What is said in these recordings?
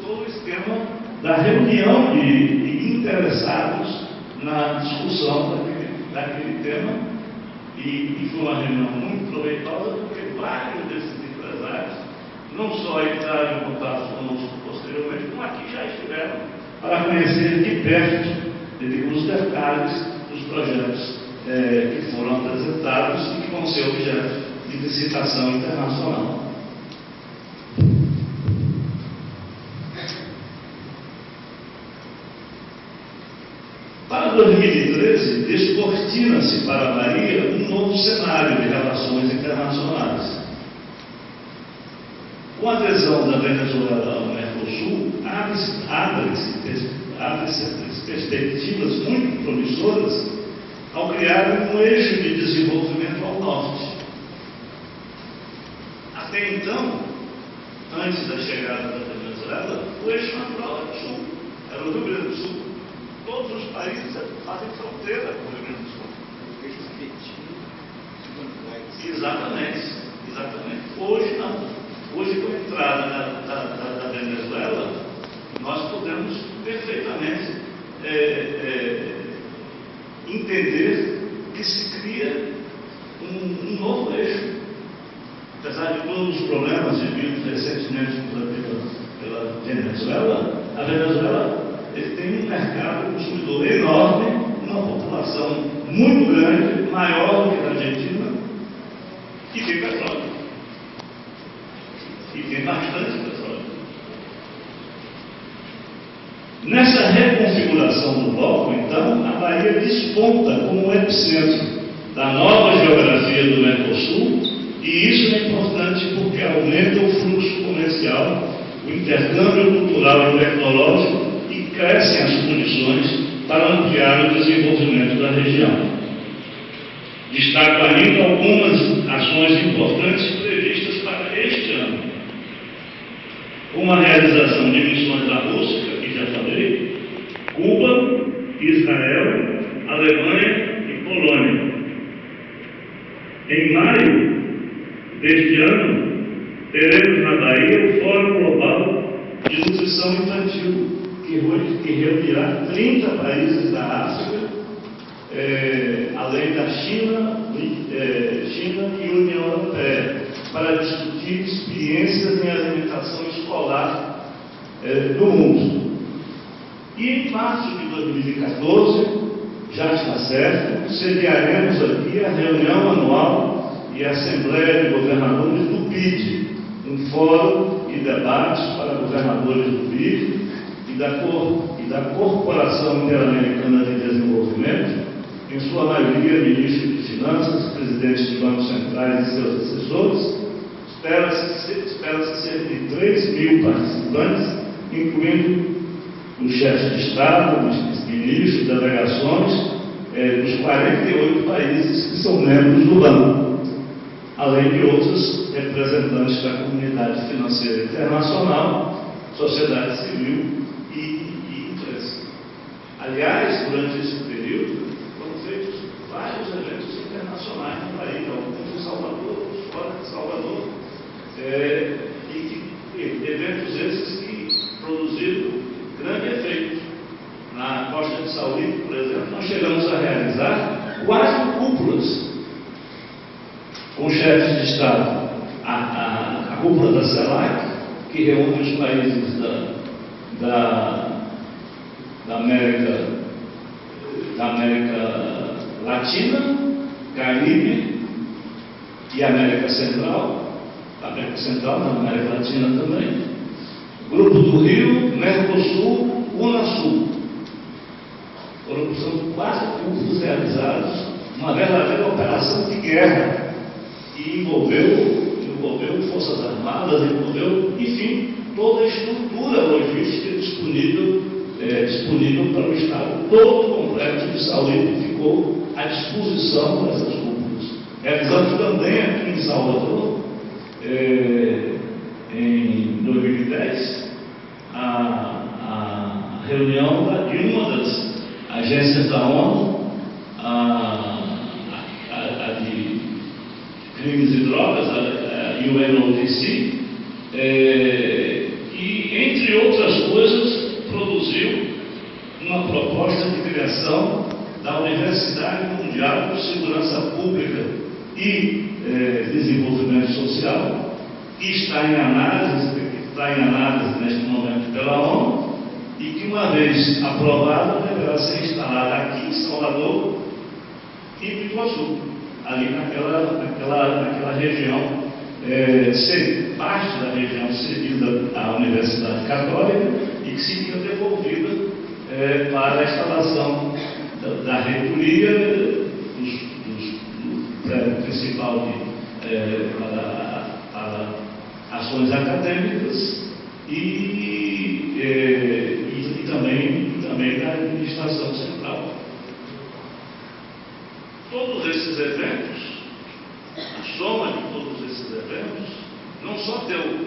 todo o esquema da reunião de interessados na discussão daquele tema, e foi uma reunião muito proveitosa, porque vários desses empresários não só entraram em contato conosco posteriormente, como aqui já estiveram para conhecer de perto os detalhes dos projetos que foram apresentados e que vão ser objeto de licitação internacional. Para 2013, descortina-se para a Bahia um novo cenário de relações internacionais. Com a adesão da Venezuela ao Mercosul, abrem-se perspectivas muito promissoras ao criar um eixo de desenvolvimento ao norte. Até então, antes da chegada da Venezuela, o eixo natural era o sul, era o Rio Grande do Sul. Todos os países fazem fronteira com o Rio Grande do Sul. O eixo afetivo. Exatamente. Hoje não. Hoje, com a entrada da Venezuela, nós podemos perfeitamente entender que se cria um novo eixo. Apesar de todos os problemas vividos recentemente pela Venezuela, a Venezuela tem um mercado consumidor enorme, uma população muito grande, maior do que a Argentina, e tem petróleo. E tem bastante petróleo. Nessa reconfiguração do bloco, então, a Bahia desponta como o epicentro da nova geografia do Mercosul, e isso é importante porque aumenta o fluxo comercial, o intercâmbio cultural e tecnológico, e crescem as condições para ampliar o desenvolvimento da região. Destaco ainda algumas ações importantes previstas para este ano, como a realização de missões da Rússia, que já falei, Cuba, Israel, Alemanha e Polônia. Em maio deste ano, teremos na Bahia o Fórum Global de Nutrição Infantil, que reunirá 30 países da África, além da China e União Europeia, para discutir experiências em alimentação escolar do mundo. E em março de 2014, já está certo, sediaremos aqui a reunião anual e a Assembleia de Governadores do BID, um fórum e debates para governadores do BID e da Corporação Interamericana de Desenvolvimento, em sua maioria ministros de Finanças, presidentes de bancos centrais e seus assessores. Espera-se cerca de 3.000 participantes, incluindo os chefes de Estado, os ministros, delegações dos 48 países que são membros do banco, além de outros representantes da comunidade financeira internacional, sociedade civil e imprensa. Aliás, durante esse período, foram feitos vários eventos internacionais no país, alguns em Salvador, outros fora de Salvador, eventos esses que produziram grande efeito. Na Costa de Sauípe, por exemplo, nós chegamos a realizar 4 cúpulas com chefes de Estado. A cúpula da CELAC, que reúne os países da América Latina, Caribe e América Central, na América Latina também, Grupo do Rio, Mercosul, Unasul. São 4 cúpulas realizados, uma verdadeira operação de guerra, que envolveu Forças Armadas, envolveu, enfim, toda a estrutura logística disponível para o Estado. Todo o complexo de Sauípe ficou à disposição dessas cúpulas. Realizamos também aqui em Salvador, em 2010, a reunião de uma das agências da ONU, a de crimes e drogas, a UNODC, e em proposta de criação da Universidade Mundial de Segurança Pública e Desenvolvimento Social, que está em análise neste momento pela ONU, e que, uma vez aprovada, deverá ser instalada aqui em Salvador e em Pituaçu, ali naquela região, parte da região cedida à Universidade Católica e que seria devolvida para a instalação da reitoria do prédio principal para ações acadêmicas e também da administração central. Todos esses eventos, a soma de todos esses eventos, não só deu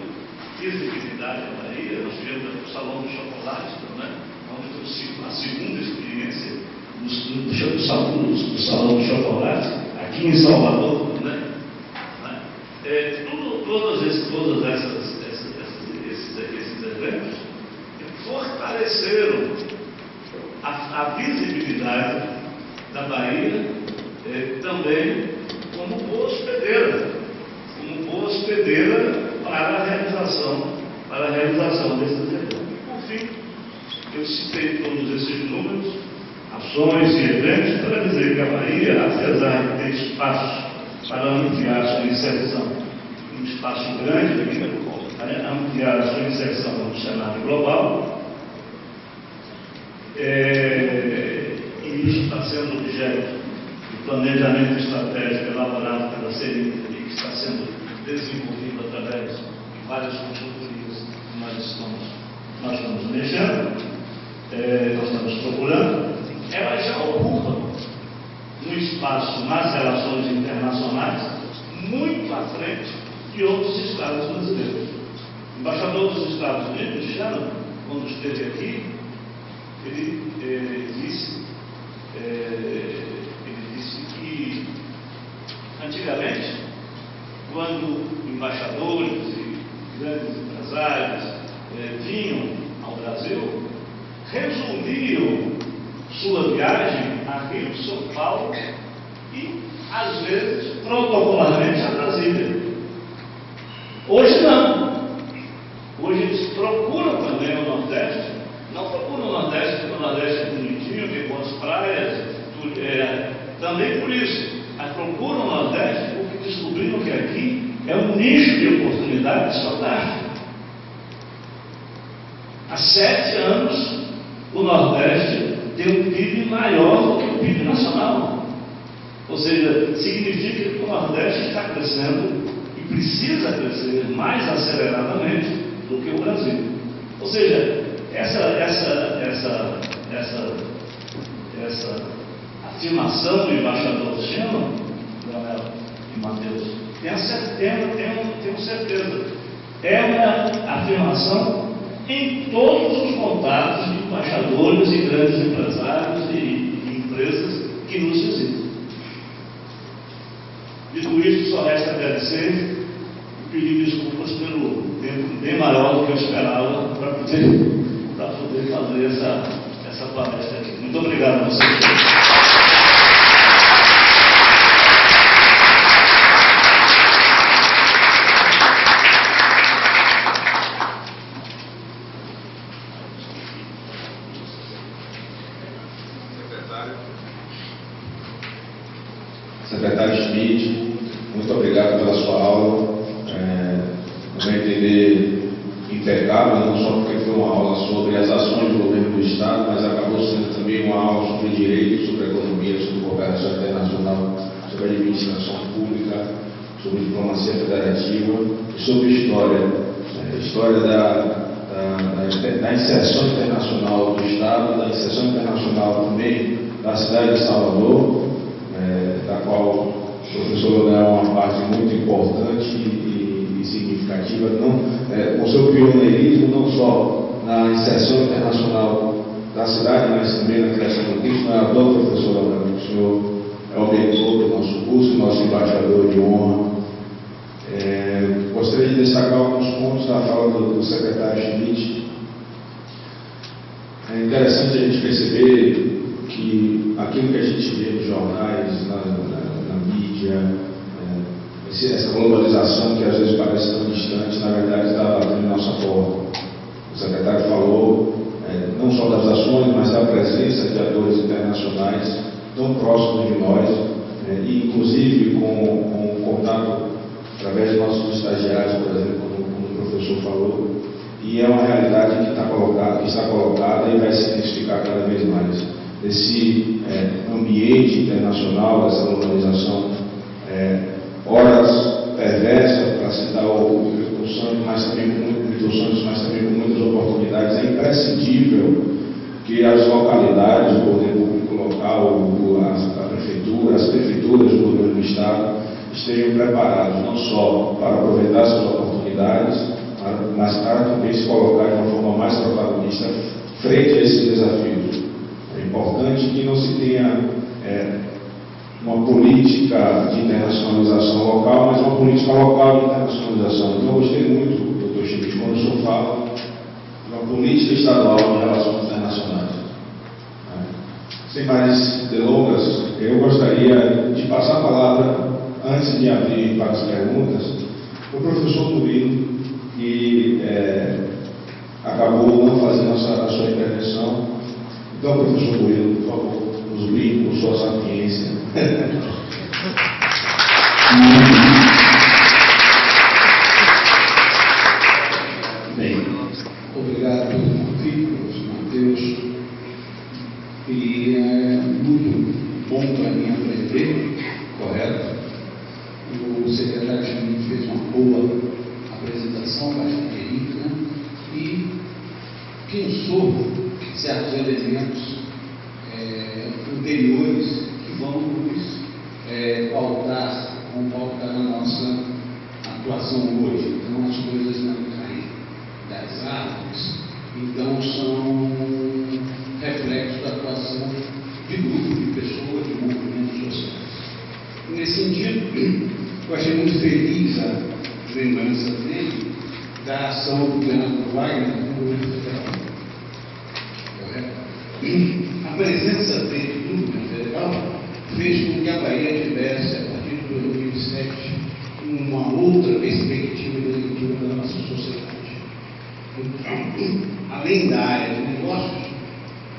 visibilidade à Bahia, nós tivemos o Salão do Chocolate, né, onde foi a segunda experiência do Salão do Chocolate, aqui em Salvador, né? Todos esses eventos fortaleceram a visibilidade da Bahia também como boa hospedeira para a realização desses eventos. Por fim, eu citei todos esses números, ações e eventos para dizer que a Bahia, apesar de ter espaço para ampliar sua inserção, um espaço grande para ampliar a sua inserção no cenário global, e isso está sendo objeto de planejamento estratégico elaborado pela CNI, que está sendo desenvolvido através de várias consultorias que nós estamos mexendo, nós estamos procurando. Ela já ocupa um espaço nas relações internacionais muito à frente de outros estados brasileiros. O embaixador dos Estados Unidos, Shannon, quando esteve aqui, ele disse que antigamente, quando embaixadores e grandes empresários vinham ao Brasil, resumiam sua viagem a Rio, São Paulo e, às vezes, protocolarmente a Brasília. Hoje não. Hoje eles procuram também o Nordeste, não procuram o Nordeste porque o Nordeste é bonitinho, tem boas praias, também por isso, mas procuram o Nordeste porque descobriram que aqui é um nicho de oportunidades fantástico. Há 7 anos, o Nordeste tem um PIB maior do que o PIB nacional. Ou seja, significa que o Nordeste está crescendo e precisa crescer mais aceleradamente do que o Brasil. Ou seja, essa afirmação do embaixador Shannon, Leonel e Matheus, tenho certeza, é uma afirmação em todos os contatos de embaixadores e grandes empresários e empresas que nos visitam. Dito isso, só resta agradecer e pedir desculpas pelo tempo bem maior do que eu esperava para poder fazer essa palestra aqui. Muito obrigado a vocês. Secretário Schmidt, muito obrigado pela sua aula. No meu entender, impecável, não só porque foi uma aula sobre as ações do governo do Estado, mas acabou sendo também uma aula sobre direito, sobre economia, sobre cooperação internacional, sobre administração pública, sobre diplomacia federativa e sobre história da inserção internacional do Estado, da inserção internacional também da cidade de Salvador, da qual o professor Leonel é uma parte muito importante e significativa, com seu pioneirismo, não só na inserção internacional da cidade, mas também na criação do curso. Não é à toa, professor Leonel, o senhor é o mentor do nosso curso, nosso embaixador de honra. Gostaria de destacar alguns pontos da fala do secretário Schmidt. É interessante a gente perceber que aquilo que a gente vê nos jornais, na mídia, essa globalização que às vezes parece tão distante, na verdade está batendo em nossa porta. O secretário falou não só das ações, mas da presença de atores internacionais tão próximos de nós, e inclusive com contato através dos nossos estagiários, por exemplo, como o professor falou, e é uma realidade que está colocada e vai se intensificar cada vez mais. Esse ambiente internacional, essa globalização, horas perversa para se dar o sonho, mas também com muitas oportunidades. É imprescindível que as localidades, o poder público local, as prefeituras do governo do Estado estejam preparados não só para aproveitar essas oportunidades, mas para também se colocar de uma forma mais protagonista frente a esses desafios. É importante que não se tenha uma política de internacionalização local, mas uma política local de internacionalização. Então, eu gostei muito, doutor Schmidt, quando o senhor fala de uma política estadual de relações internacionais. Sem mais delongas, eu gostaria de passar a palavra, antes de abrir para as perguntas, o professor Murilo, que acabou não fazendo a sua intervenção. Então, professor Murilo, por favor, nos brinde com sua sapiência. Bem, obrigado, professor Matheus. E é muito bom para mim aprender, correto? O secretário Schmidt fez uma boa apresentação, bastante rica, e pensou certos elementos anteriores que vão nos pautar a nossa atuação hoje. Então, as coisas não caem das árvores, então são reflexos da atuação de grupos, de pessoas, de movimentos sociais. Nesse sentido, eu achei muito feliz a lembrança dele da ação do governador Wagner no governo federal. A presença dele no governo federal fez com que a Bahia tivesse, a partir de 2007, uma outra perspectiva de leitura da nossa sociedade. Então, além da área de negócios,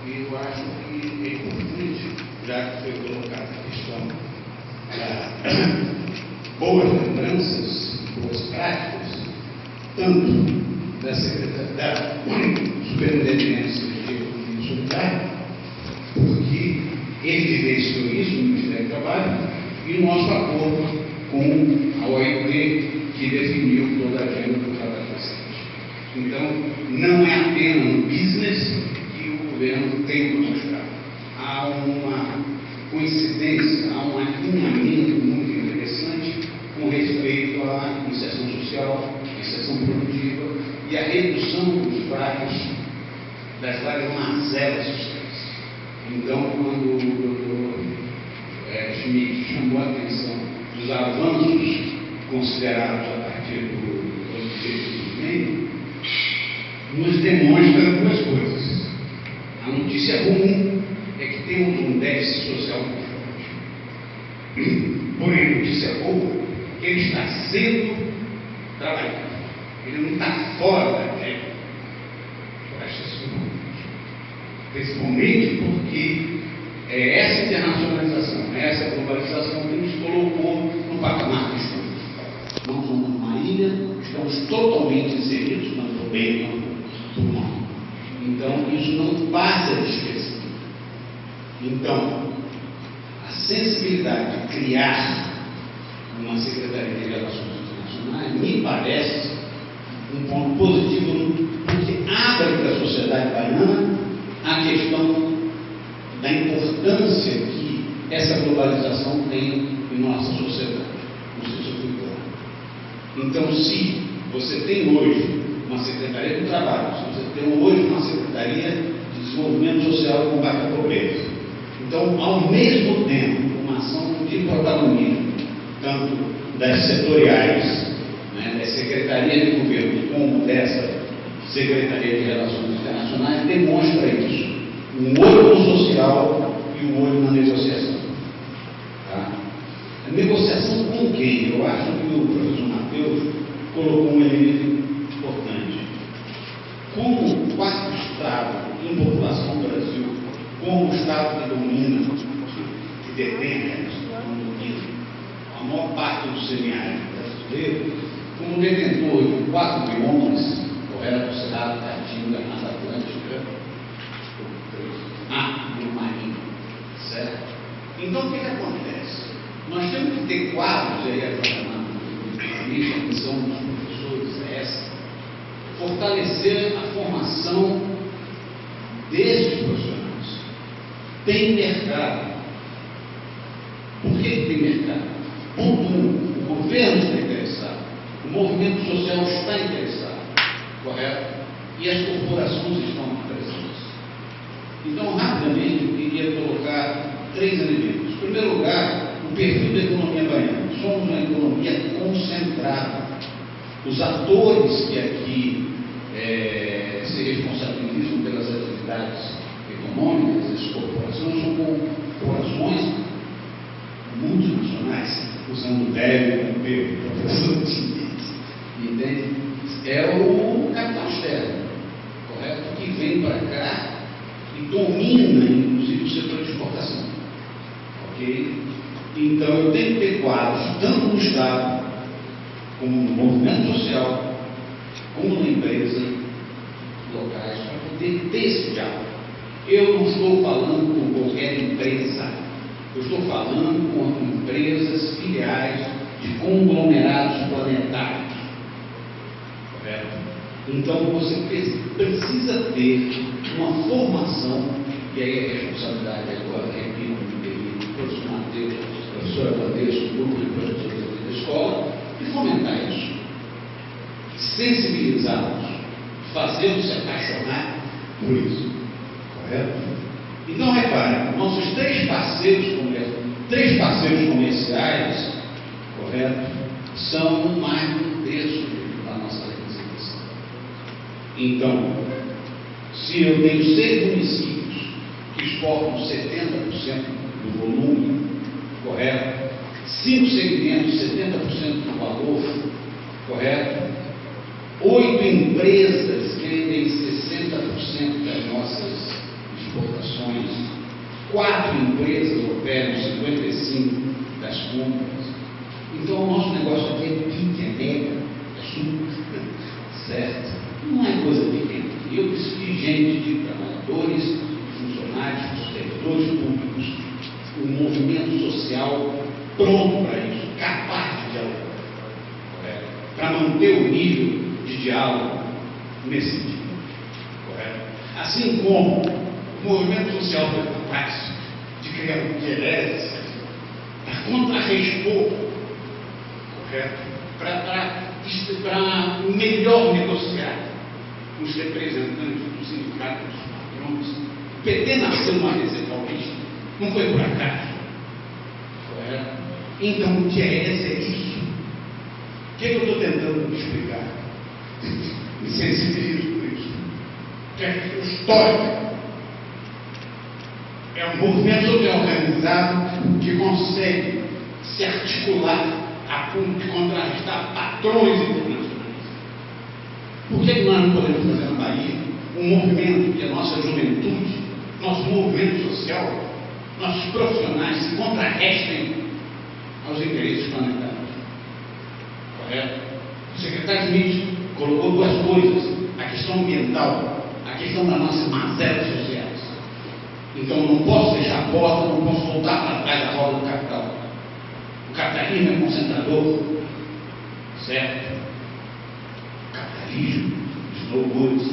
eu acho que é importante, já que foi colocada a questão das boas lembranças, boas práticas, tanto da Superintendência de Economia Solidária, porque ele vivenciou isso no Ministério do Trabalho, e o nosso acordo com a OIT, que definiu toda a agenda do trabalho decente. Então, não é apenas no business que o governo tem que mostrar. Há uma coincidência, há um alinhamento muito interessante com respeito à inserção social, inserção produtiva e a redução das várias mazelas sociais. Então, quando o doutor Schmidt chamou a atenção dos avanços considerados a partir do objetivo do meio, nos demonstra duas coisas. A notícia ruim é que temos um déficit social muito forte. Porém, a notícia boa é que ele está sendo trabalhado. Ele não está fora da regra. Eu acho isso muito. Principalmente porque é essa internacionalização, essa globalização que nos colocou no patamar que estamos. Não somos uma ilha, estamos totalmente inseridos no bem do mundo. Então, isso não passa de esquecer. Então, a sensibilidade de criar uma Secretaria de Relações Internacionais me parece um ponto positivo, porque abre para a sociedade baiana a questão da importância que essa globalização tem em nossa sociedade. Não sei se eu fui claro. Então, se você tem hoje uma Secretaria do Trabalho, se você tem hoje uma Secretaria de Desenvolvimento Social e Combate à Pobreza, então, ao mesmo tempo, uma ação de protagonismo, tanto das setoriais, das secretarias de governo, como dessa Secretaria de Relações Internacionais demonstra isso. Um olho no social e um olho na negociação. Tá? A negociação com quem? Eu acho que o professor Matheus colocou um elemento importante. Como o quarto Estado em população do Brasil, como o Estado que domina, que detém a maior parte do semiárido brasileiro, como detentor de 4 biomas, correto, Cerrado, Caatinga, Mata Atlântica, no Marinho, certo? Então, o que acontece? Nós temos que ter quadros, aí a missão dos professores é essa, fortalecer a formação desses profissionais. Tem mercado. Por que tem mercado? Ponto 1, o governo está interessado, o movimento social está interessado, correto? E as corporações estão presentes. Então, rapidamente, eu queria colocar 3 elementos. Em primeiro lugar, o perfil da economia baiana. Somos uma economia concentrada. Os atores que aqui se responsabilizam pelas atividades econômicas, as corporações, são corporações multinacionais, usando o velho professor Times, entende? É o capital externo, correto? Que vem para cá e domina, inclusive, o setor de exportação. Ok? Então, eu tenho que ter quadros, tanto no Estado, como no movimento social, como na empresa, locais, para poder ter esse diálogo. Eu não estou falando com qualquer empresa, eu estou falando com empresas filiais de conglomerados planetários. Correto? Então, você precisa ter uma formação, e aí a responsabilidade agora, repito, do professor Matheus, professora Bandeira, do grupo de professores da escola, e fomentar isso. Sensibilizá-los, fazê-los se apaixonar por isso. Correto? Então, repare, nossos 3 parceiros comerciais, correto, são mais de 1/3 da nossa representação. Então, se eu tenho 6 municípios que exportam 70% do volume, correto, 5 segmentos, 70% do valor, correto, 8 empresas que vendem 60% das nossas exportações, 4 empresas operam 55% das compras. Então, o nosso negócio aqui é pique, é mega, é super, certo? Não é coisa pequena. Eu preciso de gente, de trabalhadores, funcionários, servidores públicos, um movimento social pronto para isso, capaz de dialogar, correto? Para manter o nível de diálogo nesse sentido, correto? Assim como o movimento social foi capaz de criar um QLS para contrarrespor, correto? Para melhor negociar os representantes dos sindicatos dos patrões. O PT nasceu numa Receita Paulista, não foi por acaso, correto? Então, o QLS é isso. O que eu estou tentando explicar? Me sensibilizo por isso. Que é o histórico. É um movimento social organizado que consegue se articular a ponto de contrarrestar patrões internacionais. Por que nós não podemos fazer na Bahia um movimento que a nossa juventude, nosso movimento social, nossos profissionais se contrarrestem aos interesses planetários? Correto? O secretário Smith colocou 2 coisas: a questão ambiental, a questão das nossas mazelas sociais. Então, não posso fechar a porta, não posso voltar para trás da roda do capital. O capitalismo é concentrador, certo? O capitalismo, slow goods.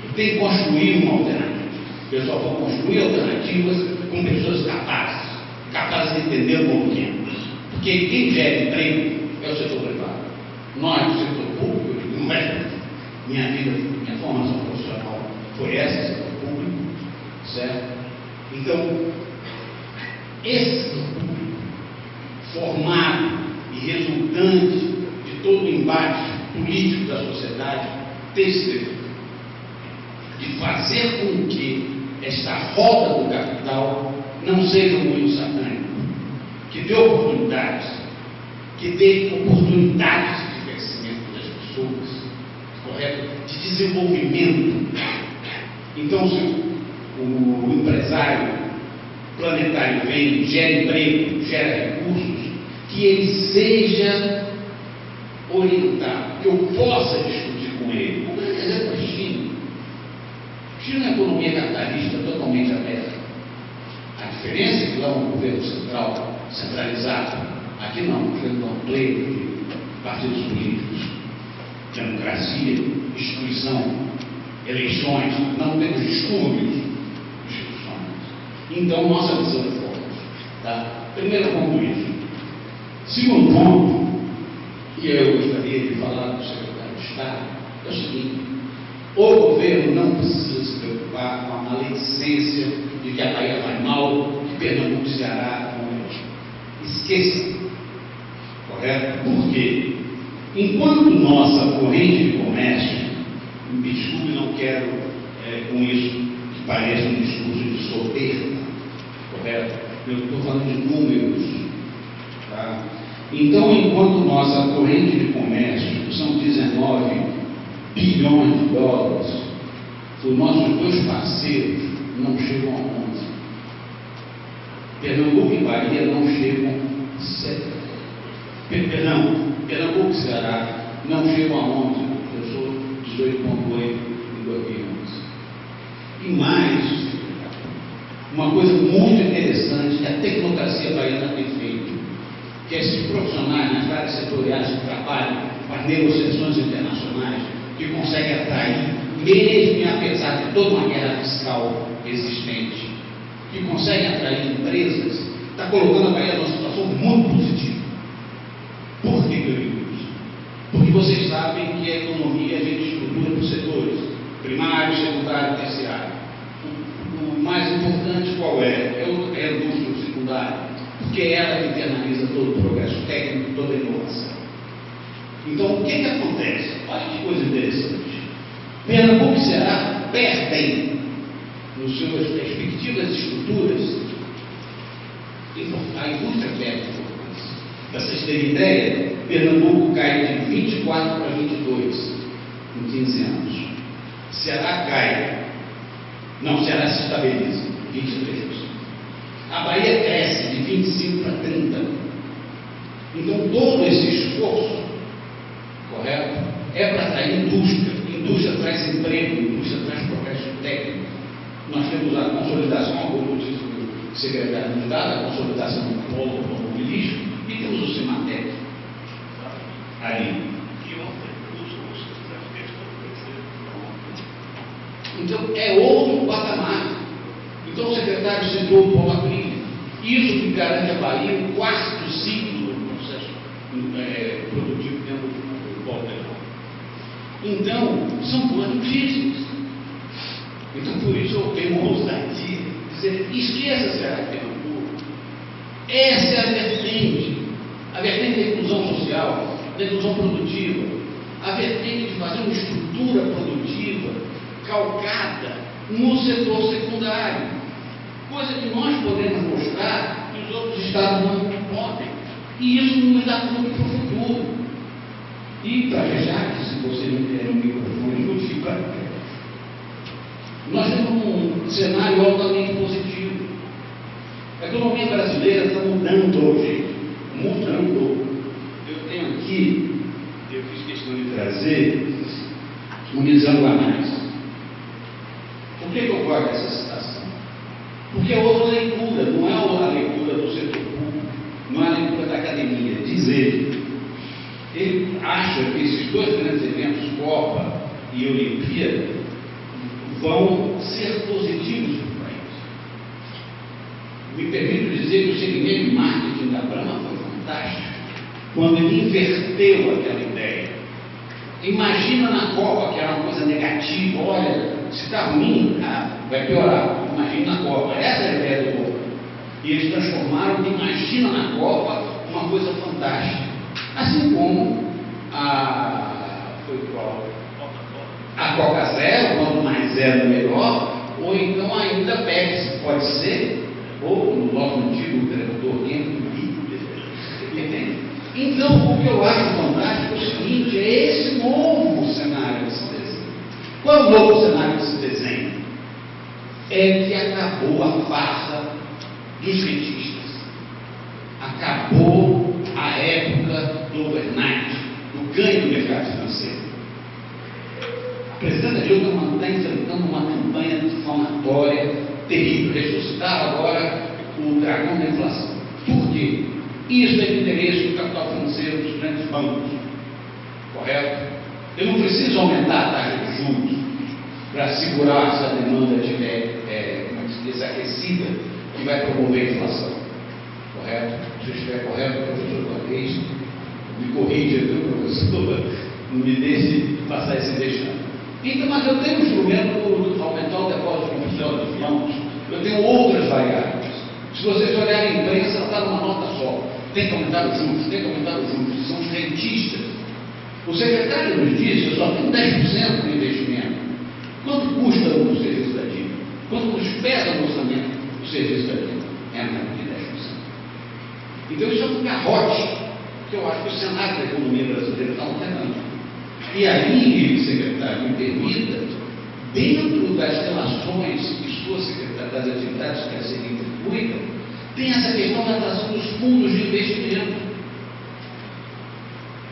Eu tenho que construir uma alternativa. Eu só vou construir alternativas com pessoas capazes de entender o movimento. Porque quem gera emprego é o setor privado. Nós, do setor público, não é minha vida, minha formação profissional foi essa, setor público, certo? Então, esse setor público, formado e resultante de todo o embate político da sociedade, tem que ser de fazer com que esta roda do capital não seja muito satânico, que dê oportunidades, de crescimento das pessoas, correto? De desenvolvimento. Então, se o empresário planetário vem, gera emprego, gera recursos, que ele seja orientado, que eu possa discutir com ele. Um grande exemplo é a China. China é uma economia capitalista totalmente aberta. A diferença é que lá é um governo central, centralizado. Aqui não, aqui não é um pleito de partidos políticos, democracia, instituição, eleições, não temos distúrbios, instituições. Então, nossa visão é forte. Tá? Primeiro ponto isso. Segundo ponto, que eu gostaria de falar para o secretário de Estado, é o seguinte: o governo não precisa se preocupar com a maledicência de que a Bahia vai mal, que Pernambuco e Ceará vão melhor. Esqueça. Correto? Por quê? Enquanto nossa corrente de comércio, me desculpe, não quero com isso que pareça um discurso de soberba, correto? Eu estou falando de números. Tá? Então, enquanto nossa corrente de comércio são 19 bilhões de dólares, os nossos dois parceiros não chegam a 11. Pernambuco e Bahia não chegam a 7. Pernambuco e Ceará não chegam a 11. Eu sou 18,8 em 2011. E mais, uma coisa muito interessante que a tecnocracia baiana tem feito, que esses profissionais nas áreas setoriais que trabalham com as negociações internacionais, que conseguem atrair, mesmo e apesar de toda uma guerra fiscal existente, que conseguem atrair empresas, está colocando a Bahia numa situação muito positiva. Por que eu digo isso? Porque vocês sabem que a economia a gente estrutura por setores: primário, secundário, terciário. O mais importante qual é? É a indústria secundária, porque é ela que internaliza todo o progresso técnico, toda a inovação. Então, o que acontece? Olha que coisa interessante. Pernambuco e Ceará perdem, nas suas respectivas estruturas, a indústria perde importância. Para vocês terem ideia, Pernambuco cai de 24 para 22 em 15 anos. Ceará cai. Não, Ceará se estabiliza, 23%. A Bahia cresce de 25 para 30. Então, todo esse esforço, correto, é para atrair indústria. Indústria traz emprego, indústria traz progresso técnico. Nós temos a consolidação, como disse o secretário de Estado, a consolidação do polo automobilístico, e temos o Cimatec ali. Então, é outro patamar. Então, o secretário citou o polo agrícola. Isso que garante a Bahia o quarto ciclo do processo produtivo dentro do polo agrícola. Então, são boas notícias. Então, por isso eu tenho uma ousadia de dizer: esqueça Ceará e Pernambuco. Essa é a vertente da inclusão social, da inclusão produtiva, a vertente de fazer uma estrutura produtiva calcada no setor secundário, coisa que nós podemos mostrar que os outros estados não podem, e isso nos dá muito para o futuro. E para fechar, se você não der um microfone, eu fico para perto. Nós temos um cenário altamente positivo. A economia brasileira está mudando hoje, mudando. Eu tenho aqui, eu fiz questão de trazer um Nizam Guanais. Por que eu gosto dessa citação? Porque é outra leitura, não é a leitura do setor público, não é a leitura da academia. Diz ele acha que esses dois grandes eventos, Copa e Olimpíada, vão ser positivos para o país. Me permito dizer que o segmento de marketing da Brahma foi fantástico, quando ele inverteu aquela ideia. Imagina na Copa, que era uma coisa negativa: olha, se está ruim, vai piorar. Imagina na Copa. Essa é a ideia do Copa. E eles transformaram o Imagina na Copa uma coisa fantástica. Assim como a Coca Zero, quando mais fizeram melhor, ou então ainda pode ser, ou no nosso antigo tradutor, entende? Então, o que eu acho fantástico é o seguinte: é esse novo cenário que se desenha. Qual é o novo cenário que se desenha? É que acabou a farsa dos rentistas. Acabou a época do overnight, do ganho do mercado financeiro. A presidenta Dilma está enfrentando uma campanha difamatória terrível. Ressuscitar agora o dragão da inflação. Por quê? Isso é de interesse do capital financeiro dos grandes bancos. Correto? Eu não preciso aumentar a taxa de juros para segurar se a demanda estiver aquecida, que vai promover a inflação. Correto? Se eu estiver correto, professor Guarez, me corrija, viu, professor? Não me deixe passar esse vexame. Então, mas eu tenho um instrumento de aumentar o depósito comercial dos bancos, eu tenho outras variáveis. Se vocês olharem a imprensa, ela está numa nota só. Tem que aumentar os juros, tem que aumentar os juros. São os rentistas. O secretário nos disse: eu só tenho 10% de investimento. Quanto custa o serviço da dívida? Quanto nos pesa no orçamento o serviço da dívida? É a média de 10%. Então, isso é um garrote que eu acho que o cenário da economia brasileira está alternando. E aí, secretário, me permita, dentro das relações que sua secretária, das atividades que a CNI cuida, tem essa questão da atração dos fundos de investimento.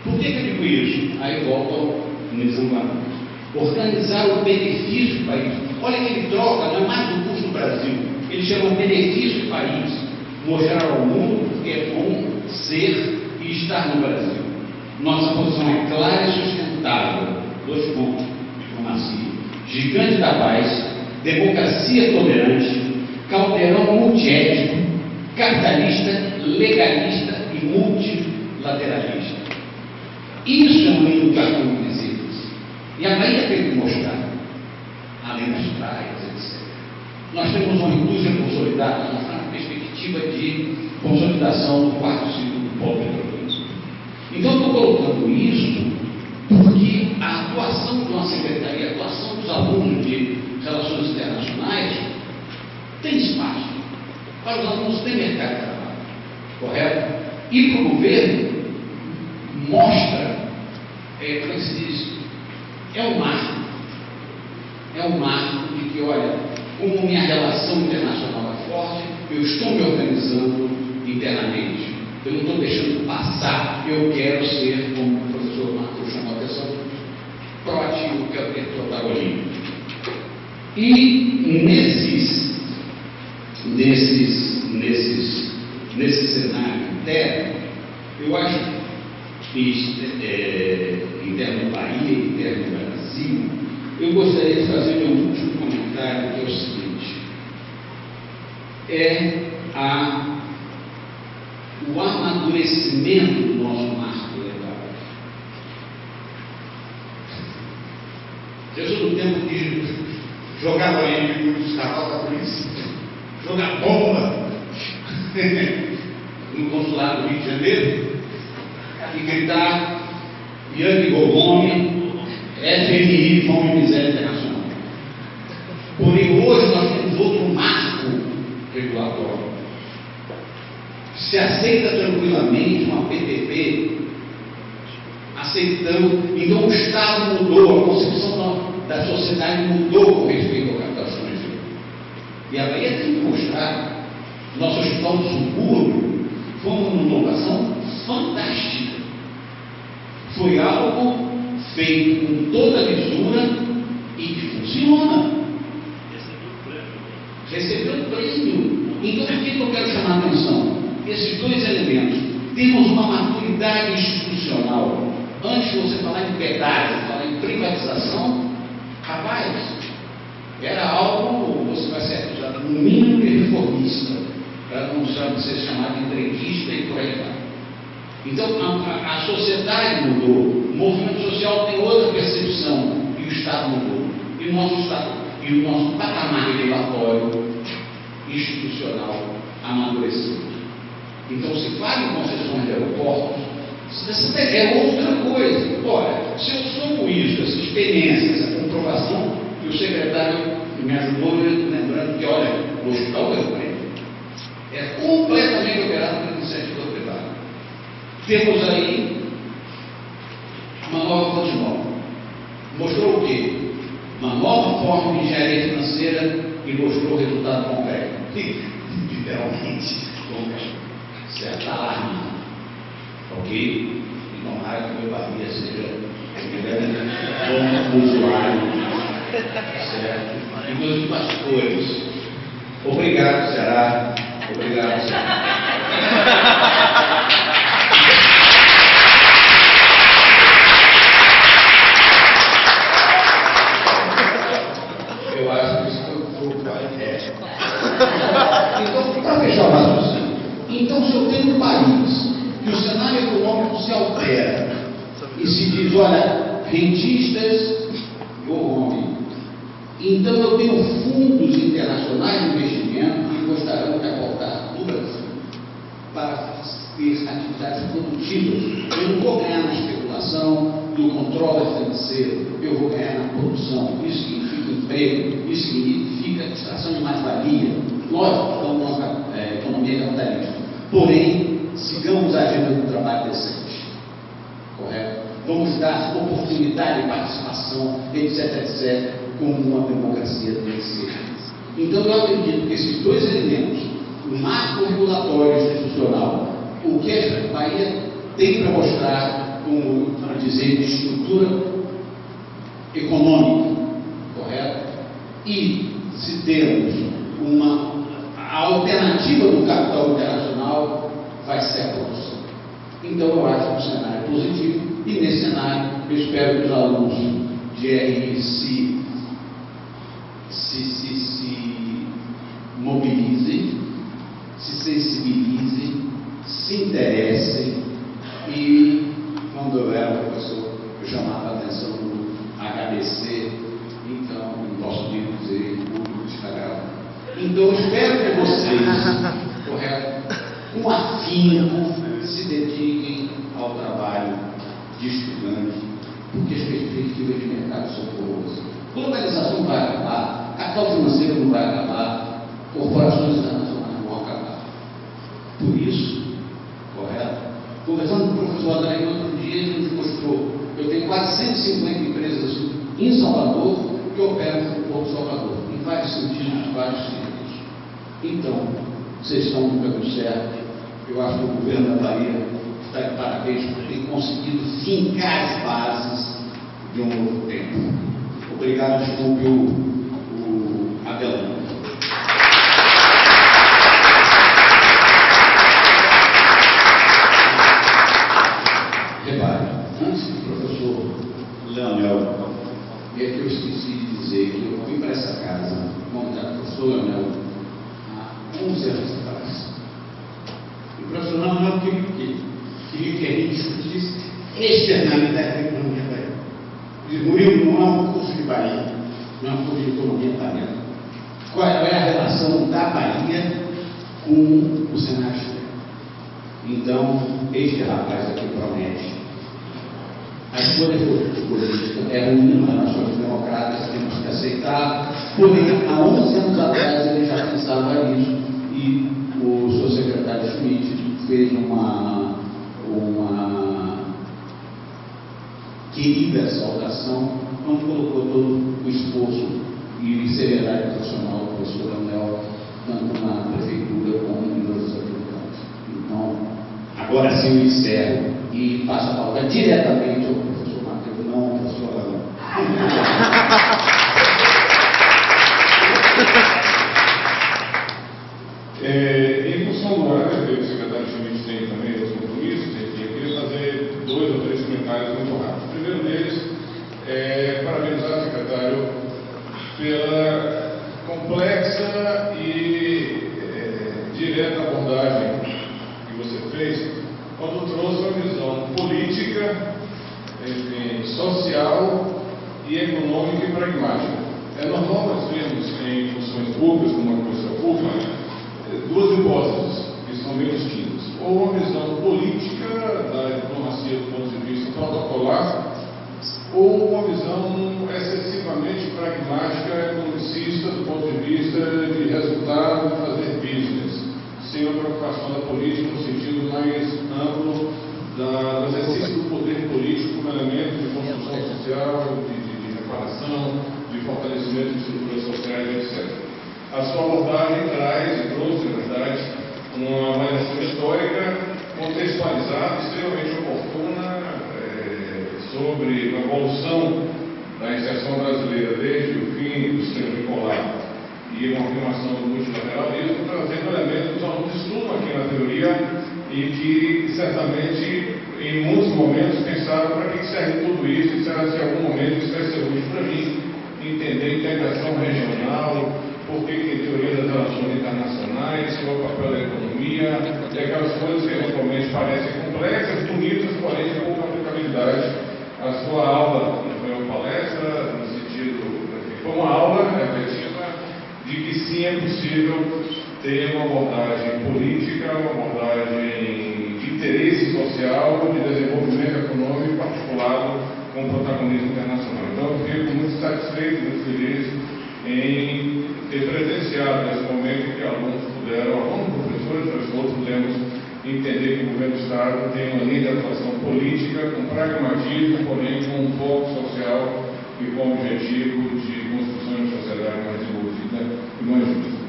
Por que eu digo isso? Aí volta ao desenvolvimento. Organizar o benefício do país. Olha que ele troca, não é mais do custo do Brasil, ele chama benefício do país. Mostrar ao mundo que é bom ser e estar no Brasil. Nossa posição é clara e sustentável. 2 pontos, diplomacia. Gigante da paz, democracia tolerante, caldeirão multiético, capitalista, legalista e multilateralista. Isso é um lindo cartão de visitas. E a Bahia tem que mostrar, além das praias, etc. Nós temos uma indústria consolidada, nós estamos na perspectiva de consolidação do 4º ciclo do polo petrolífero. Então, estou colocando isso porque a atuação de uma secretaria, a atuação dos alunos de relações internacionais tem espaço. Para os alunos tem mercado de trabalho, correto? E para o governo mostra, como é que se diz? É um marco de que, olha, como minha relação internacional é forte, eu estou me organizando internamente. Eu não estou deixando passar, eu quero ser, como o professor Marcos chamou a atenção, proativo, quero ter protagonismo. E nesse cenário interno, eu acho que interno do Bahia, interno do Brasil, eu gostaria de fazer meu último comentário, que é o seguinte: o amadurecimento do nosso marco legal. Eu sou do tempo que jogava em dos cavalos da polícia, jogar bomba no consulado do Rio de Janeiro e gritar Yang Golome, FMI, Fome e Miséria Internacional. Porém, hoje nós temos outro marco regulatório. Se aceita tranquilamente uma PTP, aceitando, então o Estado mudou, a concepção da sociedade mudou com respeito ao capital estrangeiro. E a Bahia tem que mostrar, nosso hospital do subúrbio foi uma inovação fantástica. Foi algo feito com toda a lisura e que funciona. Recebeu prêmio. Então, por que eu quero chamar a atenção? Esses 2 elementos. Temos uma maturidade institucional. Antes de você falar em pedágio, falar em privatização, rapaz, era algo, você vai ser acusado no mínimo de reformista, para não ser chamado de entreguista e por aí vai. Então, a sociedade mudou, o movimento social tem outra percepção, e o Estado mudou. E o nosso patamar regulatório institucional amadureceu. Então, se fala em concessões de aeroportos, é outra coisa. Ora, se eu somo isso, essa experiência, essa comprovação que o o secretário me ajudou lembrando que, olha, o hospital da Ucrânia é completamente operado por iniciativa privada. Temos aí uma nova fonte nova. Mostrou o quê? Uma nova forma de engenharia financeira e mostrou o resultado concreto. Literalmente, certo? Alarme. Ok? E tomara que meu barriga seja bom usuário. Certo? E meus pastores. Obrigado, Ceará. Obrigado, Ceará. Eu acho que isso foi o Então, para fechar o raciocínio, então, se eu tenho um país que o cenário econômico se altera e se diz, olha, rentistas, então eu tenho fundos internacionais de investimento que gostarão de aportar no Brasil para ter atividades produtivas. Eu não vou ganhar na especulação, no controle financeiro, eu vou ganhar na produção. Isso significa emprego, isso significa extração de mais-valia. Lógico, estamos numa economia capitalista. Porém, sigamos a agenda do trabalho decente. Correto? Vamos dar oportunidade de participação, etc., como uma democracia deve ser. Então, eu acredito que esses dois elementos, o marco regulatório institucional, o que a Bahia tem para mostrar, como dizer, de estrutura econômica, correto? E se temos a alternativa do capital internacional, vai ser a produção. Então, eu acho que o cenário é positivo, e nesse cenário, eu espero que os alunos de RI se mobilizem, se sensibilizem, se interessem e, quando eu era professor, eu chamava a atenção do HBC, então, não posso dizer público descarado. Então, eu espero que vocês, correto, com afinco, se dediquem ao trabalho de estudante, porque as perspectivas de mercado são boas. Globalização não vai acabar, capital financeiro não vai acabar, corporações internacionais não vão acabar. Por isso, correto? Conversando com o professor André outro dia, ele nos mostrou, eu tenho quase 150 empresas em Salvador que operam no Porto de Salvador, em vários sentidos, vários ciclos. Então, vocês estão no caminho certo. Eu acho que o governo da Bahia está de parabéns por ter conseguido fincar as bases de um novo tempo. Obrigado, desculpe o Adelano. Repare, antes do professor Leonel, é que eu esqueci de dizer que eu vim para essa casa, como o professor Leonel, há 11 anos atrás. E o professor Leonel queria que a gente discutisse externalidade da economia baiana. Diz, Murilo, não é um curso de Bahia, não é um curso de economia baiana. Qual é a relação da Bahia com o cenário externo? Então, este rapaz aqui promete. A escolha política é ruim, mas nós somos democratas, temos que aceitar. Porém, há 11 anos atrás ele já pensava nisso e o seu secretário Schmidt fez uma querida saudação, onde colocou todo o esforço e seriedade profissional do professor Leonel, tanto na prefeitura como em outras atividades. Então, agora sim eu encerro e passo a palavra diretamente ao professor Matheus, não ao professor Leonel. Em função do horário que o secretário Schmidt tem também, dos compromissos, eu queria fazer 2 ou 3 comentários muito rápidos. O primeiro deles é parabenizar o secretário pela complexa e direta abordagem que você fez quando trouxe uma visão política, enfim, social e econômica e pragmática. É normal nós vermos em funções públicas, como uma função pública, 2 hipóteses que são bem distintas. Ou uma visão política da diplomacia do ponto de vista protocolar, ou uma visão excessivamente pragmática resultado de fazer business, sem a preocupação da política no sentido mais amplo do exercício do poder político como elemento de construção social, de reparação, de fortalecimento de estruturas sociais, etc. A sua abordagem trouxe, na verdade, uma avaliação histórica contextualizada, extremamente oportuna, sobre a evolução da inserção brasileira desde o fim do sistema bipolar e uma afirmação do multilateralismo, trazendo elementos que os alunos estudam aqui na teoria e que, certamente, em muitos momentos, pensaram para que serve tudo isso e será se em algum momento isso vai ser útil para mim, entender a integração regional, por que tem teoria das relações internacionais, qual é o papel da economia, e aquelas coisas que eventualmente parecem complexas, bonitas, porém de pouca aplicabilidade. A sua aula não foi uma palestra, no sentido, foi uma aula efetiva de que sim é possível ter uma abordagem política, uma abordagem de interesse social, de desenvolvimento econômico articulado com o protagonismo internacional. Então eu fico muito satisfeito, muito feliz em ter presenciado nesse momento que alunos puderam, alguns professores, mas todos pudemos entender que o governo do Estado tem uma linha de atuação política, com pragmatismo, porém com um foco social e com o objetivo de construção de uma sociedade mais desenvolvida e mais justa.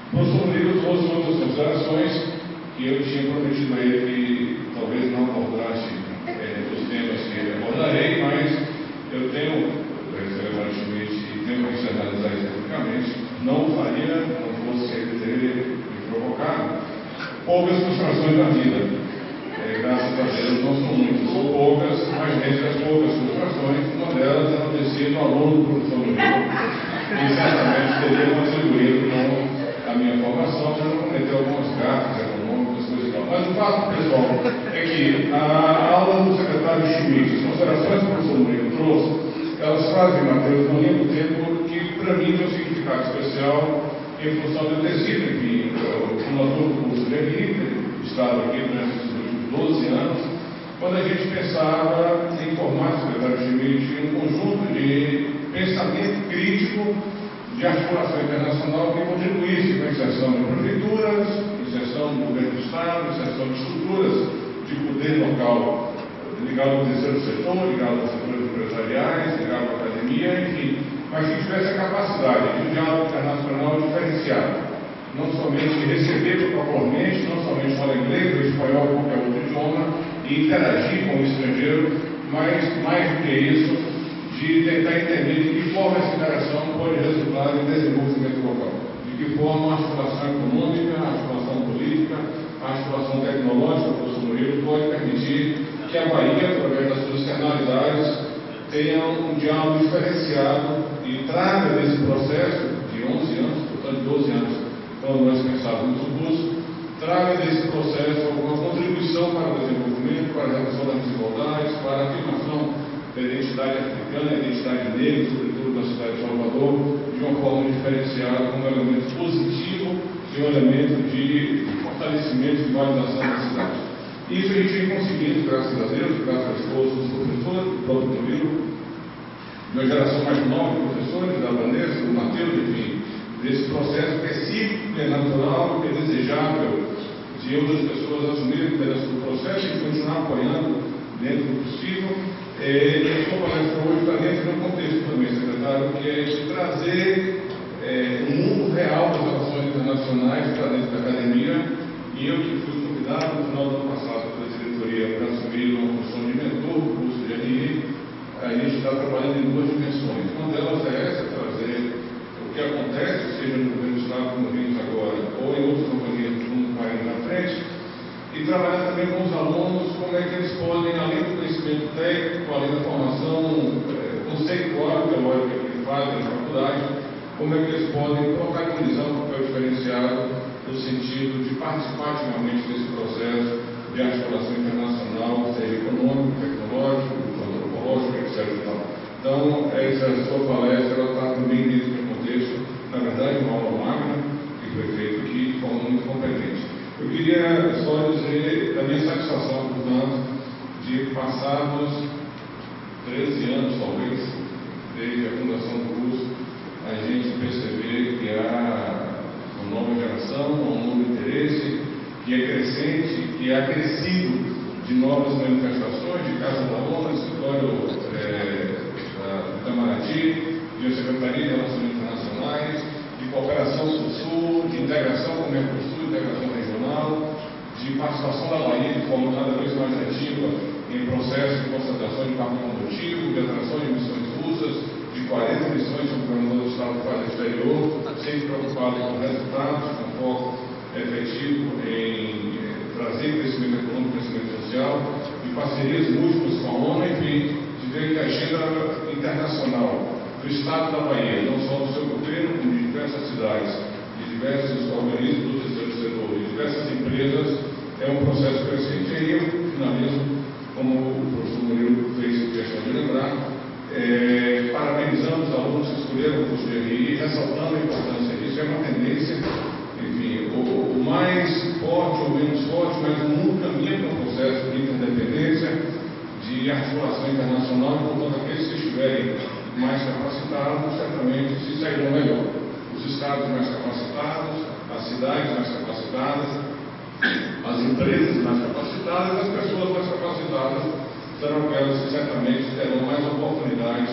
O professor Murilo trouxe outras considerações que eu tinha prometido a ele que talvez não abordasse os temas que ele abordarei, mas eu tenho, relevantemente, e tenho que analisar especificamente, não o faria, não fosse ele ter me provocado. Poucas frustrações da vida. Graças a Deus não são muitas, são poucas, mas dentre as poucas frustrações, uma delas é ter sido aluno do professor Murilo, que certamente teria contribuído com a minha formação, para não cometer algumas gafes econômicas, coisas e tal. Mas o fato, pessoal, é que a aula do secretário Schmidt, as considerações que o professor Murilo trouxe, elas fazem, Matheus, uma linha do tempo que, para mim, tem um significado especial em função de eu ter sido, enfim, fundador do curso de Henrique, estado aqui durante esses últimos 12 anos, quando a gente pensava em formar, secretário Schmidt, um conjunto de pensamento crítico de articulação internacional que contribuísse com a inserção de prefeituras, inserção do governo do Estado, inserção de estruturas de poder local ligado ao terceiro setor, ligado aos setores empresariais, ligado à academia, enfim, mas que tivesse a capacidade de um diálogo internacional diferenciado, não somente receber propriamente, não somente falar inglês ou espanhol ou qualquer outro idioma e interagir com o estrangeiro, mas mais do que isso, de tentar entender de que forma essa interação pode resultar em desenvolvimento local, de que forma a articulação econômica, a articulação política, a articulação tecnológica, o professor Murilo, pode permitir que a Bahia, através das suas externalidades, tenha um diálogo diferenciado e traga desse processo de 11 anos, portanto 12 anos, quando nós pensávamos no curso, traga desse processo alguma contribuição para o desenvolvimento, para a redução das desigualdades, para a afirmação da identidade africana, a identidade negra, sobretudo da cidade de Salvador, de uma forma diferenciada, como um elemento positivo e um elemento de fortalecimento e validação da cidade. Isso a gente vem conseguindo, graças a Deus, graças ao esforço dos professores, do próprio Murilo, de uma geração mais nova de professores, da Vanessa, do Matheus, enfim, desse processo que é cíclico, que é natural, que é desejável de outras pessoas assumirem a liderança do processo e continuar apoiando dentro do possível. E a sua palestra hoje está dentro de um contexto também, secretário, que é de trazer o mundo real das relações internacionais para dentro da academia. E eu que fui convidado no final do ano passado pela diretoria para assumir uma função de mentor do curso de RI, a gente está trabalhando em duas dimensões. Uma delas é essa, trazer o que acontece, seja no governo do Estado, como vimos agora, ou em outras companhias do mundo país na frente, e trabalhar também com os alunos, como é que eles podem, além do conhecimento técnico, além da formação conceitual, teórica que eles fazem na faculdade, como é que eles podem protagonizar um papel diferenciado no sentido de participar ativamente desse processo de articulação internacional, seja econômico, tecnológico, antropológico, etc. Então, essa sua palestra está também dentro do contexto, na verdade, uma aula magna que foi feita aqui de forma muito competente. Eu queria só dizer da minha satisfação, portanto, de passados 13 anos, talvez, desde a fundação do curso, a gente perceber que há que é crescente, que é acrescido de novas manifestações, de Casa da ONU, Escritório do Itamaraty, de Secretaria de Relações Internacionais, de Cooperação Sul-Sul, de integração com o Mercosul, integração regional, de participação da Bahia de forma cada vez mais ativa em processo de concentração de parque condutivo, de atração de missões russas, de 40 missões que o governador do Estado faz exterior, sempre preocupado com resultados, com foco efetivo em trazer crescimento econômico, crescimento social, de parcerias múltiplas com a ONU, enfim, de ver que a agenda internacional do Estado da Bahia, não só do seu governo, como de diversas cidades, de diversos organismos do terceiro setor, de diversas empresas, é um processo crescente. E aí eu finalizo, como o professor Murilo fez questão de lembrar, parabenizando os alunos que escolheram o curso de RI, ressaltando a importância disso. É uma tendência, enfim, o mais forte ou menos forte, mas o mundo caminha para um processo de interdependência, de articulação internacional, e portanto aqueles que estiverem mais capacitados certamente se sairão melhor. Os estados mais capacitados, as cidades mais capacitadas, as empresas mais capacitadas, as pessoas mais capacitadas serão aquelas que certamente terão mais oportunidades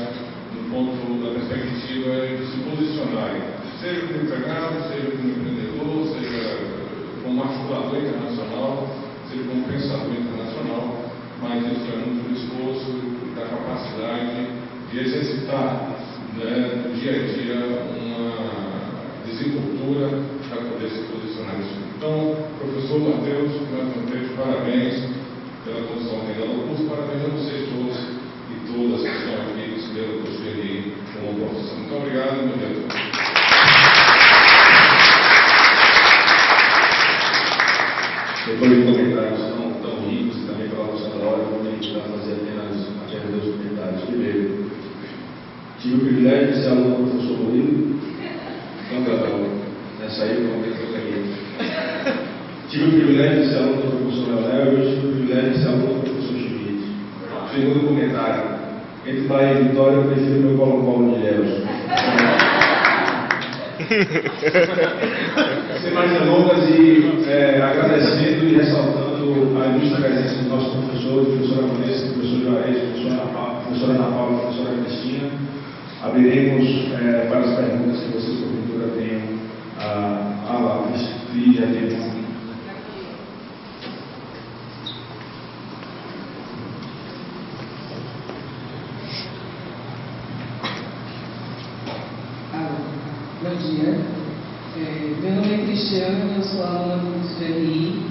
do ponto da perspectiva de se posicionarem, seja como empregado, seja como empreendedor, seja como articulador internacional, seja como pensador internacional, mas isso é muito do esforço e da capacidade de exercitar, né, no dia a dia uma desenvoltura para poder se posicionar nisso. Então, professor Matheus, mais uma vez, parabéns pela condição que deu no curso, parabéns a vocês todos e todas que estão aqui, que escolheram o curso de RI como profissão. Muito obrigado, meu diretor. Depois de comentários tão ricos e também pela nossa hora, eu vou tentar fazer apenas dois comentários. Primeiro, tive o privilégio de ser aluno do professor Murilo, não gravou, nessa aí eu comento que eu ganhei. Tive o privilégio de ser aluno do professor Leonel e hoje tive o privilégio de ser aluno do professor Schmidt. Segundo comentário, entre Bahia e Vitória, eu prefiro meu Colo-Colo de Ilhéus. Sem mais delongas e agradecendo e ressaltando a ilustre presença dos nossos professores, professora Vanessa, professor Juarez, professora Ana Paula, professora Cristina. Abriremos para as perguntas que vocês, porventura, tenham a lápis e já temos. Bom dia. Meu nome é Cristiano, eu sou aluna do curso de RI,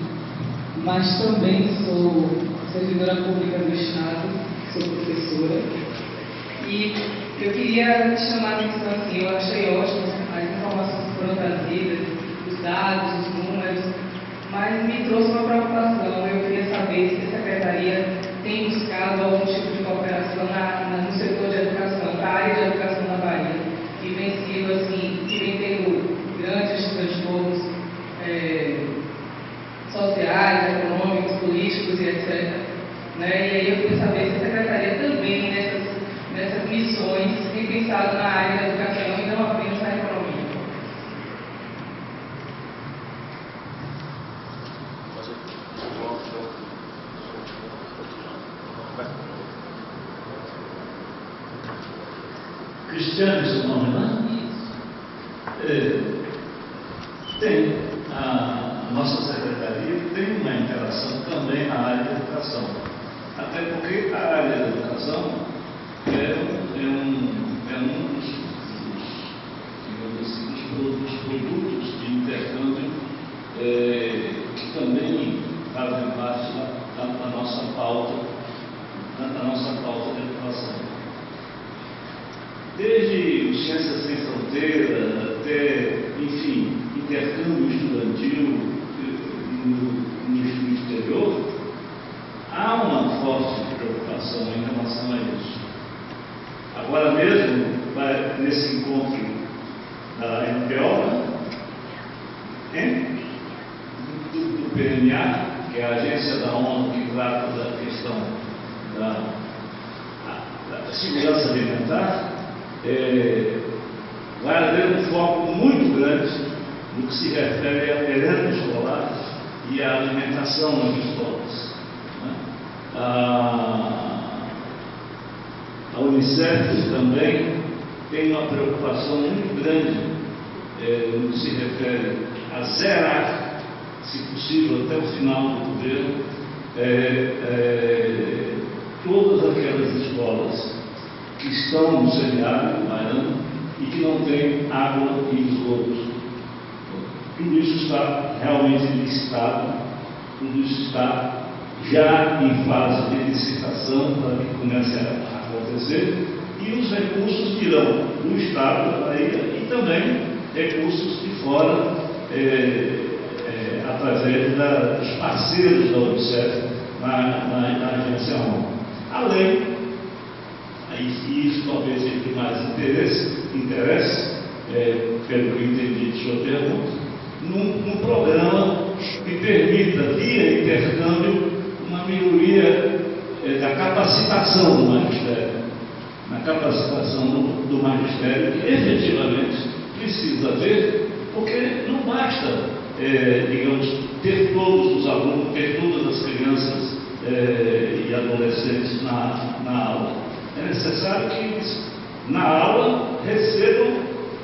mas também sou servidora pública do Estado, sou professora. E eu queria chamar a atenção assim, eu achei ótimo as informações que foram trazidas, os dados, os números, mas me trouxe uma preocupação. Eu queria saber se a Secretaria tem buscado algum tipo de cooperação no setor de educação, na área de educação na Bahia, que vem sido assim, que vem tendo grandes transtornos sociais, econômicos, políticos e etc. Né? E aí eu queria saber se a Secretaria também, nessas missões, tem pensado na área da educação e não apenas na economia. Cristiano, seu nome, né? Tem. A nossa secretaria tem uma interação também na área da educação. Até porque a área da educação é um dos produtos de intercâmbio que também fazem parte da nossa pauta, de educação. Desde o Ciências Sem Fronteiras até, enfim, intercâmbio estudantil no exterior, há uma forte preocupação em relação a isso. Agora mesmo, nesse encontro da MPO, do PNA, que é a agência da ONU que trata da questão da segurança alimentar, vai haver um foco muito grande no que se refere a merenda escolar e a alimentação nas escolas. A Unicef também tem uma preocupação muito grande no que se refere a zerar, se possível, até o final do governo, todas aquelas escolas que estão no semiárido baiano e que não têm água e esgoto. Tudo isso está realmente licitado, tudo isso está já em fase de licitação para que comece a acontecer, e os recursos virão do Estado da Bahia e também recursos de fora, através dos parceiros da Unicef na agência ONU. Além, e isso talvez seja de mais interesse, pelo que eu entendi de sua pergunta, num programa que permita, via intercâmbio, uma melhoria da capacitação do magistério, na capacitação do magistério, que efetivamente precisa ter, porque não basta, digamos, ter todos os alunos, ter todas as crianças e adolescentes na aula. É necessário que eles, na aula, recebam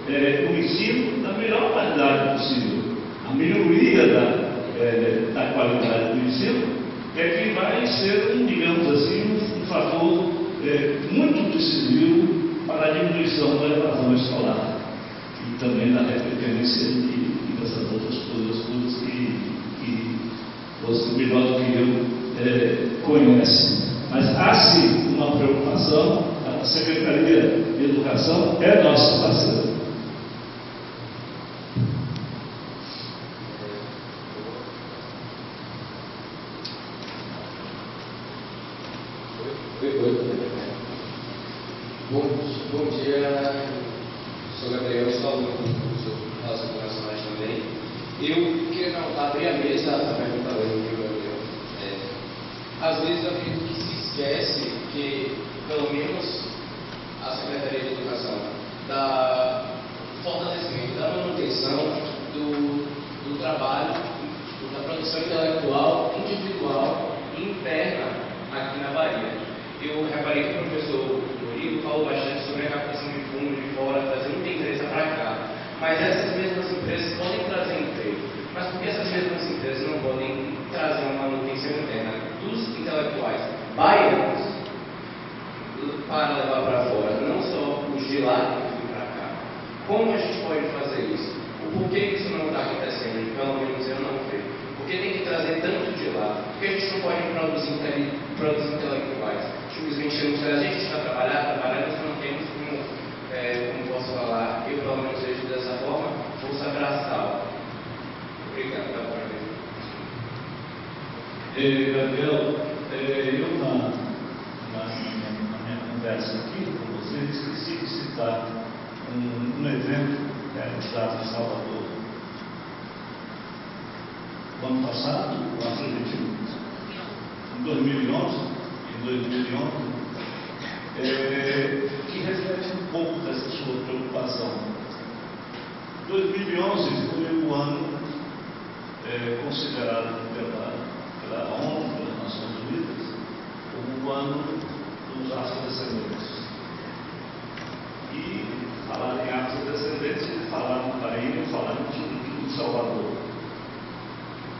o ensino da melhor qualidade possível. A melhoria da qualidade do ensino é que vai ser, digamos assim, um fator muito decisivo para a diminuição da evasão escolar e também da repetência e dessas outras coisas todas que você melhor do que eu conhece. Mas há sim uma preocupação, a Secretaria de Educação é nossa parceira. Bom dia, sou Gabriel, sou aluno do curso de Relações Internacionais também. Eu queria abrir a mesa a pergunta ao Gabriel. Às vezes eu acredito que se esquece que, pelo menos, a Secretaria de Educação dá fortalecimento, da manutenção do trabalho, da produção intelectual, individual e interna aqui na Bahia. Eu reparei que o professor Murilo falou bastante sobre a captação de fundos de fora, trazer muita empresa para cá. Mas essas mesmas empresas podem trazer emprego. Mas por que essas mesmas empresas não podem trazer uma manutenção interna dos intelectuais baianos para levar para fora, não só os de lá que vêm para cá? Como a gente pode fazer isso? O porquê que isso não está acontecendo? Pelo menos eu não vejo. Por que tem que trazer tanto de lá? Por que a gente não pode produzir intelectuais? Simplesmente temos que trazer, a gente está trabalhando, mas não temos como posso falar, eu pelo menos vejo dessa forma, força braçal. Obrigado, Gabriel, eu na minha conversa aqui com você, esqueci de citar um evento realizado em Salvador. No ano passado, em 2011, que reflete um pouco dessa sua preocupação. 2011 foi o ano considerado pela ONU, pelas Nações Unidas, como o ano dos afrodescendentes. E falar em afrodescendentes, falar no Bahia, falar em Salvador.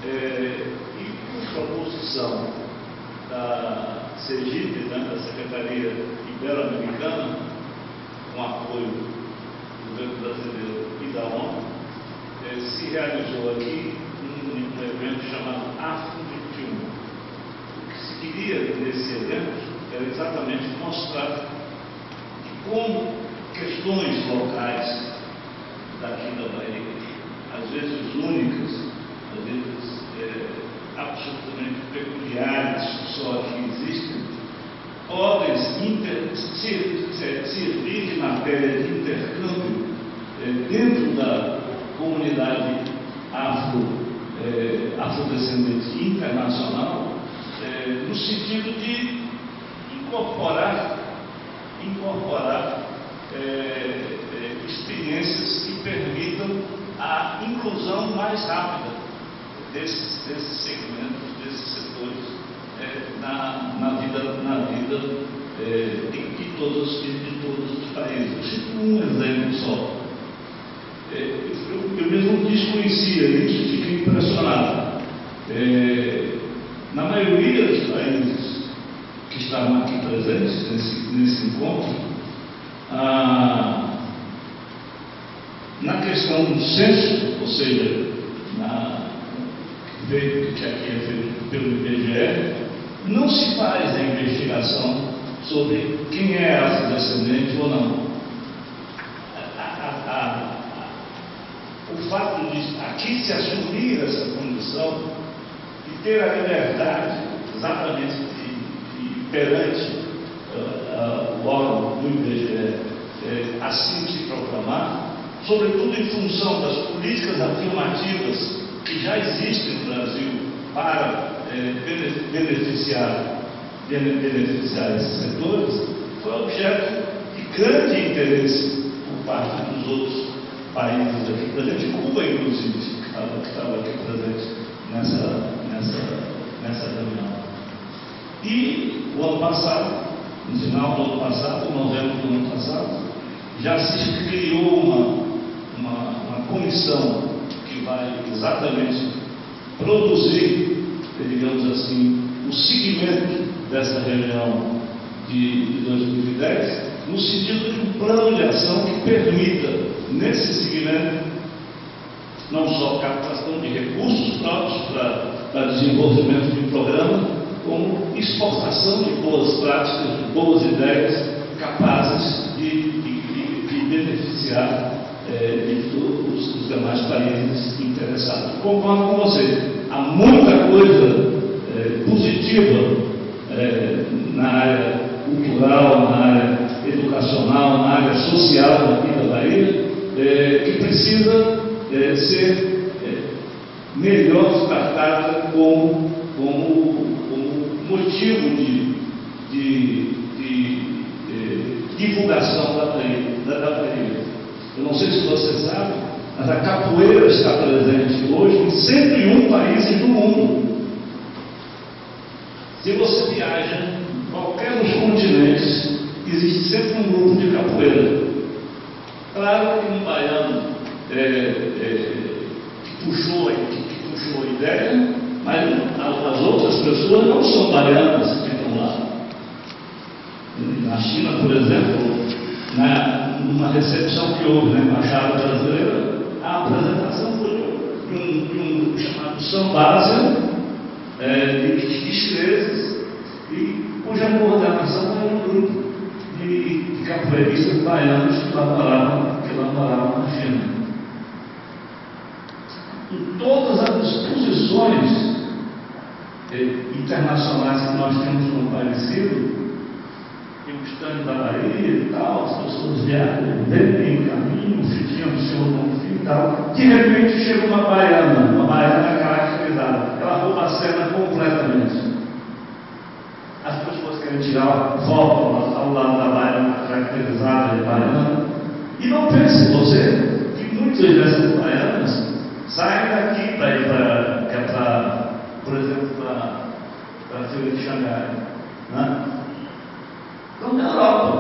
E por proposição da Sergipe, da Secretaria Ibero-Americana, com apoio do governo brasileiro e da ONU, se realizou aqui um evento chamado Afro 21. O que se queria nesse evento era exatamente mostrar que como questões locais daqui da Bahia, às vezes únicas, às vezes absolutamente peculiares, que só aqui existem, podem servir de matéria de intercâmbio dentro da comunidade afrodescendente internacional, no sentido de incorporar experiências que permitam a inclusão mais rápida desses segmentos, desses setores na vida de todos os países. Eu cito um exemplo só. Eu mesmo desconhecia isso e fiquei impressionado. Na maioria dos países que estavam aqui presentes nesse encontro, na questão do censo, ou seja, que aqui é feito pelo IBGE, não se faz a investigação sobre quem é afrodescendente ou não. O fato de aqui se assumir essa condição e ter a liberdade exatamente perante o órgão do IBGE assim se proclamar, sobretudo em função das políticas afirmativas que já existem no Brasil para beneficiar esses setores, foi objeto de grande interesse por parte dos outros países aqui presentes, Cuba inclusive, que estava aqui presente nessa reunião. E o ano passado, no final do ano passado, em novembro do ano passado, já se criou uma comissão que vai exatamente produzir, digamos assim, o seguimento dessa reunião de 2010, no sentido de um plano de ação que permita, nesse segmento, não só captação de recursos próprios para desenvolvimento de programa, como exportação de boas práticas, de boas ideias capazes de beneficiar os demais países interessados. Concordo com você, há muita coisa positiva na área cultural, na área educacional, na área social aqui da Bahia, que precisa ser melhor tratada como motivo de divulgação da Bahia. Eu não sei se você sabe, mas a capoeira está presente hoje em 101 países do mundo. Se você viaja em qualquer dos continentes, existe sempre um grupo de capoeira. Claro que um baiano que puxou a ideia, mas as outras pessoas não são baianas que estão lá. Na China, por exemplo, numa recepção que houve na Embaixada Brasileira, a apresentação foi de um chamado Sambásia, de chineses, e cuja coordenação era um grupo de capoeiristas baianos que lá moravam na China. Em todas as exposições internacionais que nós temos comparecido, tem o stand da Bahia e tal, as pessoas viajam bem em caminho, fiquinho do senhor Bonfim e tal, de repente chega uma baiana caracterizada, ela rouba a cena completamente. As pessoas querem tirar foto ao lado da baiana caracterizada de baiana, e não pense você que muitas dessas baianas saem daqui para ir por exemplo, para a Feira de Xangai, né? Estão na Europa.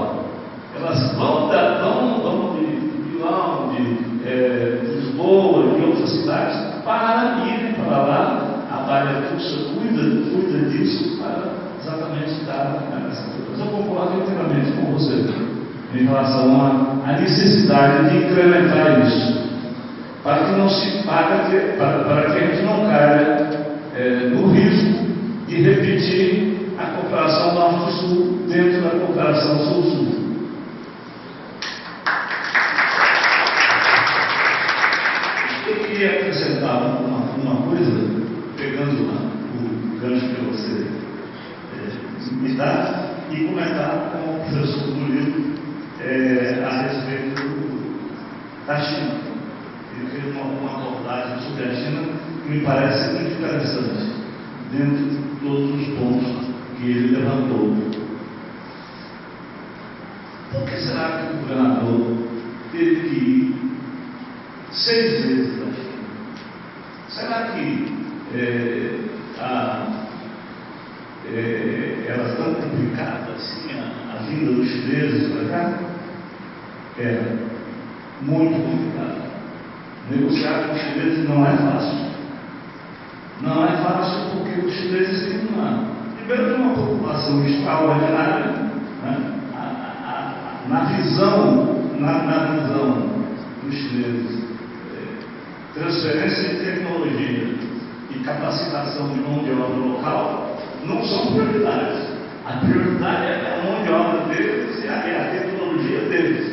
Elas vão de Milão, de Lisboa, de outras cidades, para irem para lá. A Bahia cuida disso para exatamente dar essa coisa. Mas eu concordo inteiramente com você em relação à necessidade de incrementar isso, para que não se para que a gente não caia no risco de repetir a cooperação Norte-Sul dentro da cooperação Sul-Sul. Eu queria acrescentar uma coisa, pegando o gancho que você me dá, e comentar com o professor Murilo a respeito da China. Ele fez uma abordagem sobre a China que me parece muito interessante, dentro de todos os pontos que ele levantou. Por que será que o governador teve que ir 6 vezes à China? Será que era tão complicada assim a vinda dos chineses para cá? Era muito complicada. Negociar com os chineses não é fácil. Não é fácil porque os chineses têm primeiro, uma população extraordinária, né? Na visão dos chineses, transferência de tecnologia e capacitação de mão de obra local não são prioridades. A prioridade é a mão de obra deles e a tecnologia deles.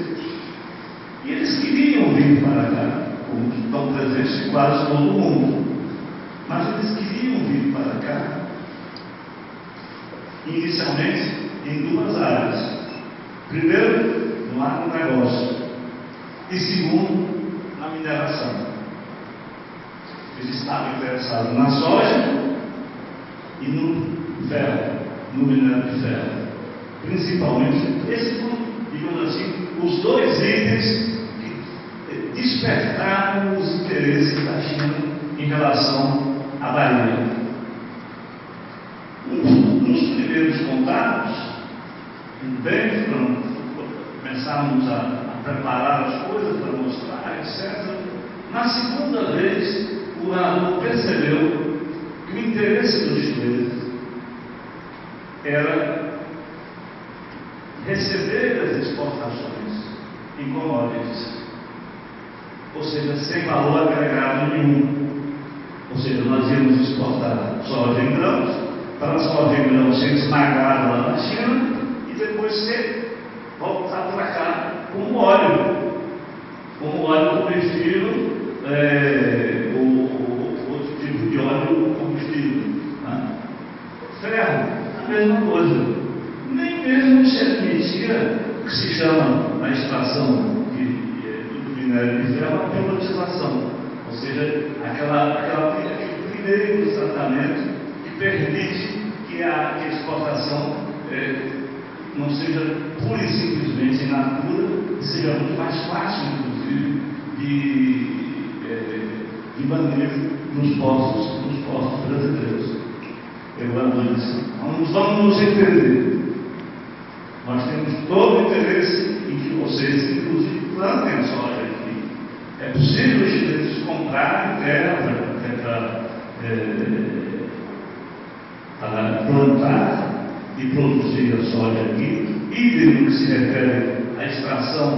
E eles queriam vir para cá, como estão presentes em quase todo o mundo, mas eles queriam vir para cá, inicialmente, em duas áreas. Primeiro, no agronegócio, e segundo, na mineração. Eles estavam interessados na soja e no ferro, no minério de ferro. Principalmente, esses foram, digamos assim, os dois itens que despertaram os interesses da China em relação à Bahia. Nos primeiros contatos, bem, começamos a preparar as coisas para mostrar, etc. Na segunda vez, o governador percebeu que o interesse dos chineses era receber as exportações em commodities, ou seja, sem valor agregado nenhum. Ou seja, nós íamos exportar soja em grãos, para a soja em grãos ser esmagada lá na China e depois ser voltado para cá como óleo combustível, outro tipo de óleo combustível. Né? Ferro, a mesma coisa. Nem mesmo se admitia o que se chama na extração do minério de ferro a peletização, ou seja, aquele primeiro tratamento que permite que a exportação não seja pura e simplesmente in natura, e seja muito mais fácil, inclusive, de manejo nos postos brasileiros. Eu disse, vamos nos entender. Nós temos todo o interesse em que vocês, inclusive, plantem a soja aqui. É possível os chineses comprarem terra para plantar e produzir a soja aqui, e no que se refere à extração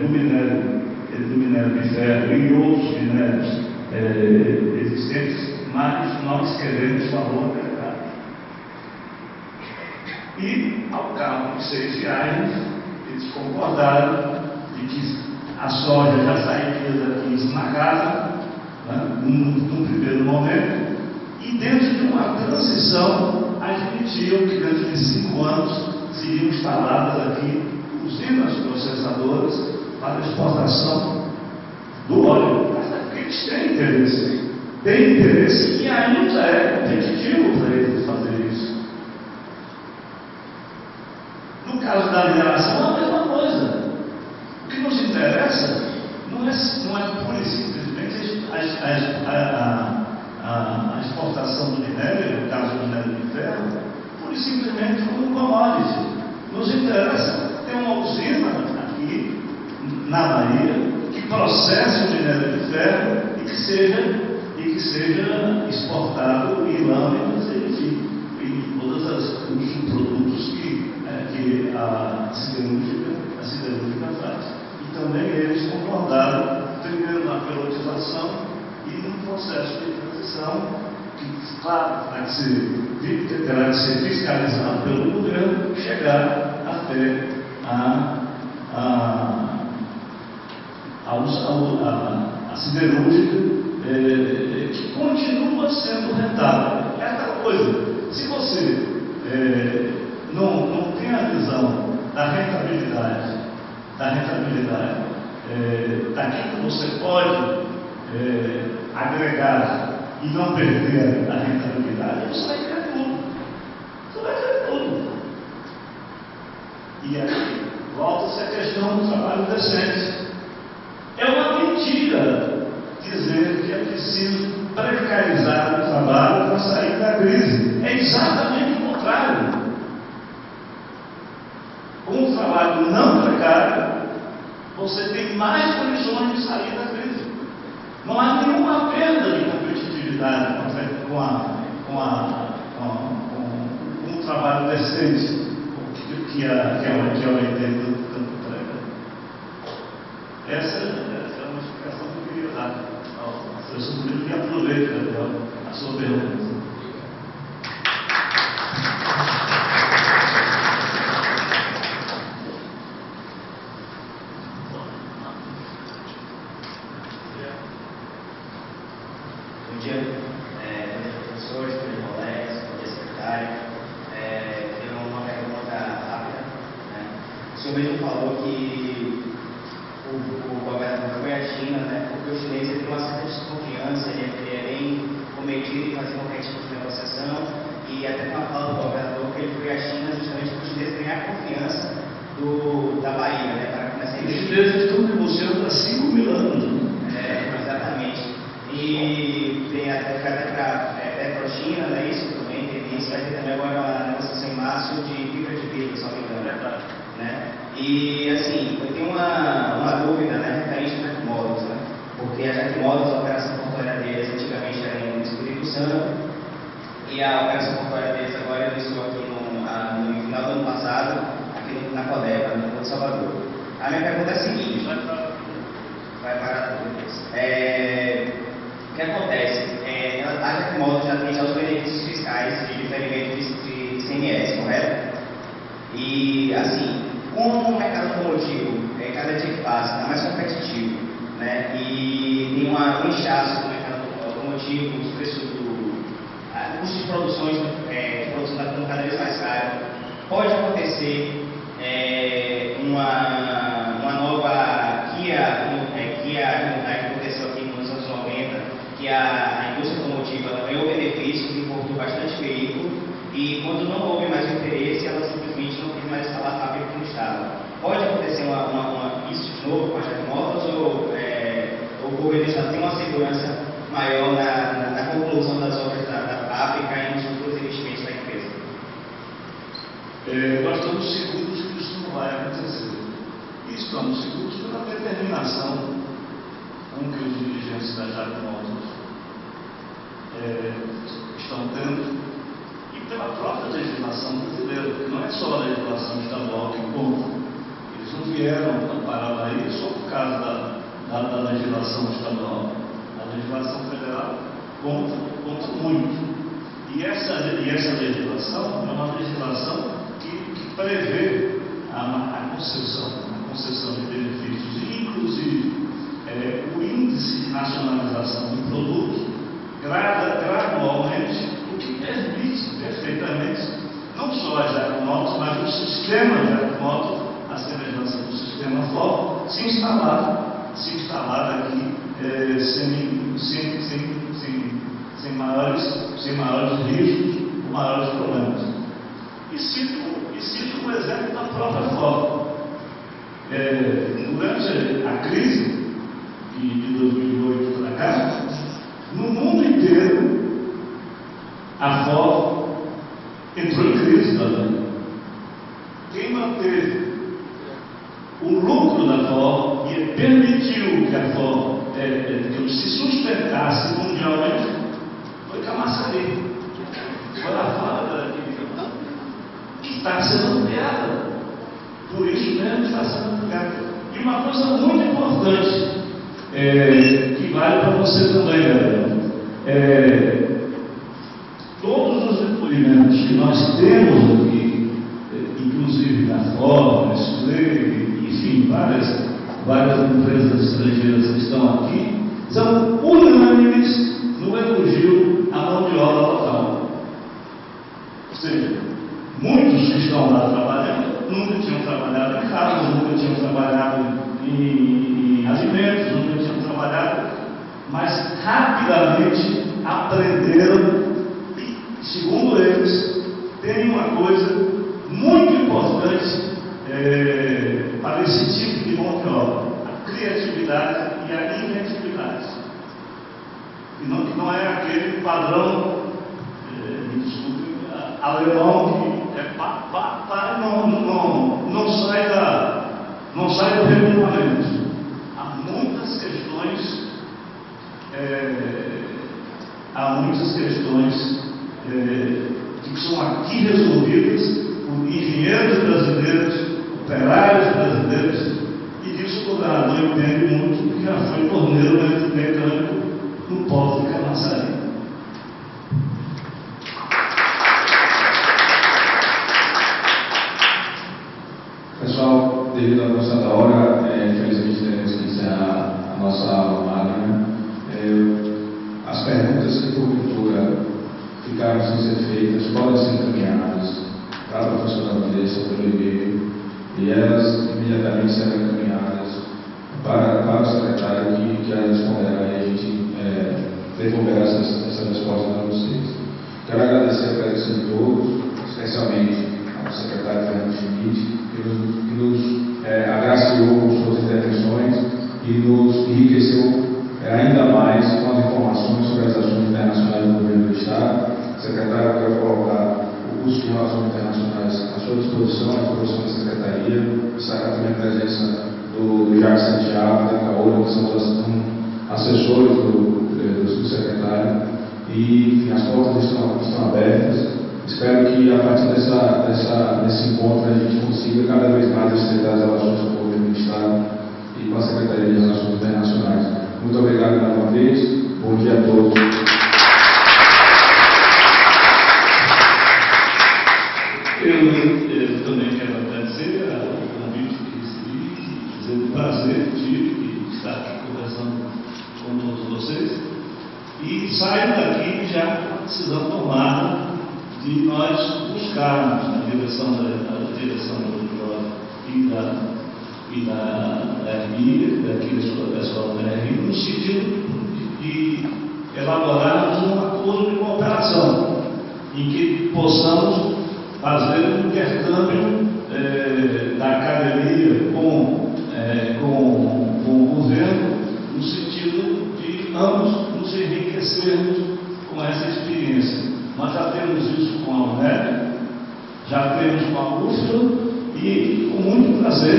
do minério de ferro e outros minérios existentes, mas nós queremos valor agregado. E, ao cabo de 6 viagens, eles concordaram de que a soja já sairia daqui esmagada, né, num primeiro momento, e dentro de uma transição admitiam que dentro de 5 anos seriam instaladas aqui usinas processadoras para exportação do óleo. Mas eles têm interesse e ainda é competitivo para eles fazer isso. No caso da mineração, é a mesma coisa. O que nos interessa não é pura e simplesmente a exportação do minério, no caso do minério de ferro, pura e simplesmente como commodity. Nos interessa ter uma usina aqui na Bahia que processe o minério de ferro e que seja exportado em lâminas, enfim, em todos os subprodutos que a siderúrgica faz. E também eles concordaram, primeiro na pelotização e no processo de transição, que, claro, terá que ser fiscalizado pelo governo, chegar até a siderúrgica, que continua sendo rentável. É aquela coisa, se você não tem a visão da rentabilidade, daquilo que você pode agregar e não perder a rentabilidade, você vai ter tudo. E aí volta-se a questão do trabalho decente. É uma mentira dizer que é preciso precarizar o trabalho trabalho para sair da crise. É exatamente o contrário. Com um trabalho não precário, você tem mais condições de sair da crise. Não há nenhuma perda de competitividade com um trabalho decente que a OIT tanto prega. Essa é uma explicação que eu queria dar ao professor Murilo, que aproveita, Gabriel, a sua pergunta. Bom dia, professores, bom dia, colegas, bom dia, secretário. Tenho uma pergunta rápida. O senhor mesmo falou que o governador foi à China, porque o chinês tem uma certa desconfiança, ele é bem cometido em fazer qualquer tipo de negociação, e até com a fala do governador que ele foi à China justamente para o chinês ganhar confiança da Bahia, para começar a investir. Os chineses estão negociando há 5.000 anos. Exatamente. E tem até para Petrochina, isso também, tem isso, vai ter também agora uma negociação em março de fibra de vidro, se não me engano. E assim, eu tenho uma dúvida referente a Jacquemóveis, porque a Jacquemóveis, a operação portuária deles antigamente era no Espírito Santo, e a operação portuária deles agora iniciou aqui no final do ano passado, aqui na Codeva, no Porto de Salvador. A minha pergunta é a seguinte: vai parar tudo. O que acontece? A Jacquemóveis já tem os benefícios fiscais de diferimento de ICMS, correto? E assim, como o mercado automotivo cada dia que passa está mais competitivo, e tem um inchaço no mercado automotivo, os preços o custo de produção está ficando cada vez mais caro, pode acontecer uma nova Kia Hyundai que aconteceu aqui nos anos 90, que a indústria automotiva ganhou benefícios, importou bastante veículo, e quando não houve mais interesse, ela simplesmente não quis mais instalar a fábrica no estado. Pode acontecer isso de novo com a Jacquemóveis, ou o governo do estado tem uma segurança maior na conclusão das obras da fábrica e nos futuros investimentos da empresa? Nós estamos seguros que isso não vai acontecer. E estamos seguros pela determinação com que os dirigentes da Jacquemóveis estão tendo, e pela própria legislação brasileira, que não é só a legislação estadual que conta. Eles não vieram para a Bahia só por causa da legislação estadual. A legislação federal conta muito. E essa legislação é uma legislação que prevê a concessão de benefícios, e inclusive o índice de nacionalização do produto gradualmente, o que permite perfeitamente não só a Jacquemóveis, mas o sistema Jacquemóveis, a semelhança do sistema FOB, se instalar aqui sem maiores riscos, com maiores problemas. E cito um exemplo da própria FOB. Durante a crise de 2008 para cá, no mundo inteiro, a FOB entrou em crise também. Quem manteve o lucro da FOB e permitiu que a FOB se sustentasse mundialmente foi Camaçari. Foi a fábrica que está sendo ampliada. Por isso mesmo está sendo ampliada. E uma coisa muito importante, que vale para você também, Gabriel. Todos os depoimentos que nós temos aqui, inclusive da FOB, Nestlé, enfim, várias empresas estrangeiras que estão aqui, são unânimes no elogio à mão de obra local. Ou seja, muitos que estão lá trabalhando nunca tinham trabalhado em casa, nunca tinham trabalhado em alimentos, nunca tinham trabalhado, mas rapidamente aprenderam e, segundo eles, tem uma coisa muito importante para esse tipo de mão de obra: a criatividade e a inventividade. E não é aquele padrão, me desculpe, alemão, que não sai do regulamento. Há muitas questões que são aqui resolvidas por engenheiros brasileiros, operários brasileiros, e disso o governador entende muito, porque já foi torneiro mecânico no Polo de Camaçari. Pessoal, devido à nossa da hora, infelizmente teremos que encerrar a nossa aula magna. As perguntas que porventura ficaram sem ser feitas podem ser encaminhadas para a professora Vanessa pelo e-mail, e elas imediatamente serão encaminhadas para o secretário que as responderá, e a gente devolverá essa resposta para vocês. Quero agradecer a presença de todos, especialmente ao secretário Fernando Schmidt, que nos agraciou com suas intervenções e nos enriqueceu ainda mais com as informações sobre as ações internacionais do governo do Estado. Secretário, eu quero colocar o curso de Relações Internacionais à sua disposição, à disposição da Secretaria. Estará também a presença do Jacques Santiago, da Caola, que são assessores do subsecretário. E, enfim, as portas estão abertas. Espero que, a partir desse encontro, a gente consiga cada vez mais estreitar as relações com o governo do Estado e com a Secretaria de Relações Internacionais. Muito obrigado mais uma vez. Bom dia a todos. Eu também quero agradecer o convite que recebi, dizer o prazer que tive de estar aqui conversando com todos vocês. E saio daqui já com a decisão tomada de nós buscarmos na direção do JOF e da RI, daqui da escola da RI, no sentido de elaborarmos um acordo de cooperação, em que possamos fazer um intercâmbio da academia com o governo, no sentido de ambos nos enriquecermos com essa experiência. Nós já temos isso com a UNEP, já temos com a UFRA, e com muito prazer,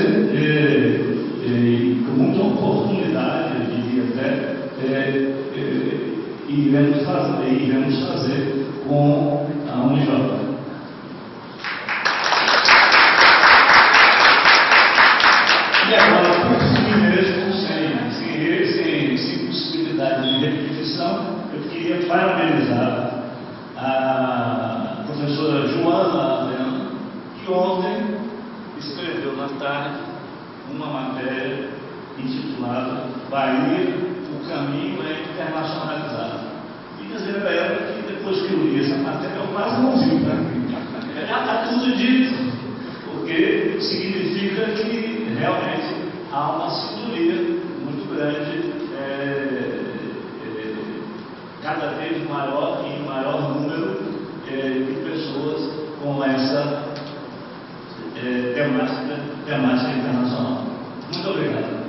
com muita oportunidade, eu diria até, iremos fazer com a UNIJOTA. E agora, por fim mesmo, sem possibilidade de repetição, eu queria parabenizar a professora Joana Leandro, que ontem escreveu na tarde uma matéria intitulada Bahia, o caminho é internacionalizado. E dizer a ela que depois que eu li essa matéria, eu quase não vi para mim. Já está tudo dito, porque significa que realmente há uma sintonia muito grande, cada vez maior e em maior número de pessoas com essa temática internacional. Muito obrigado.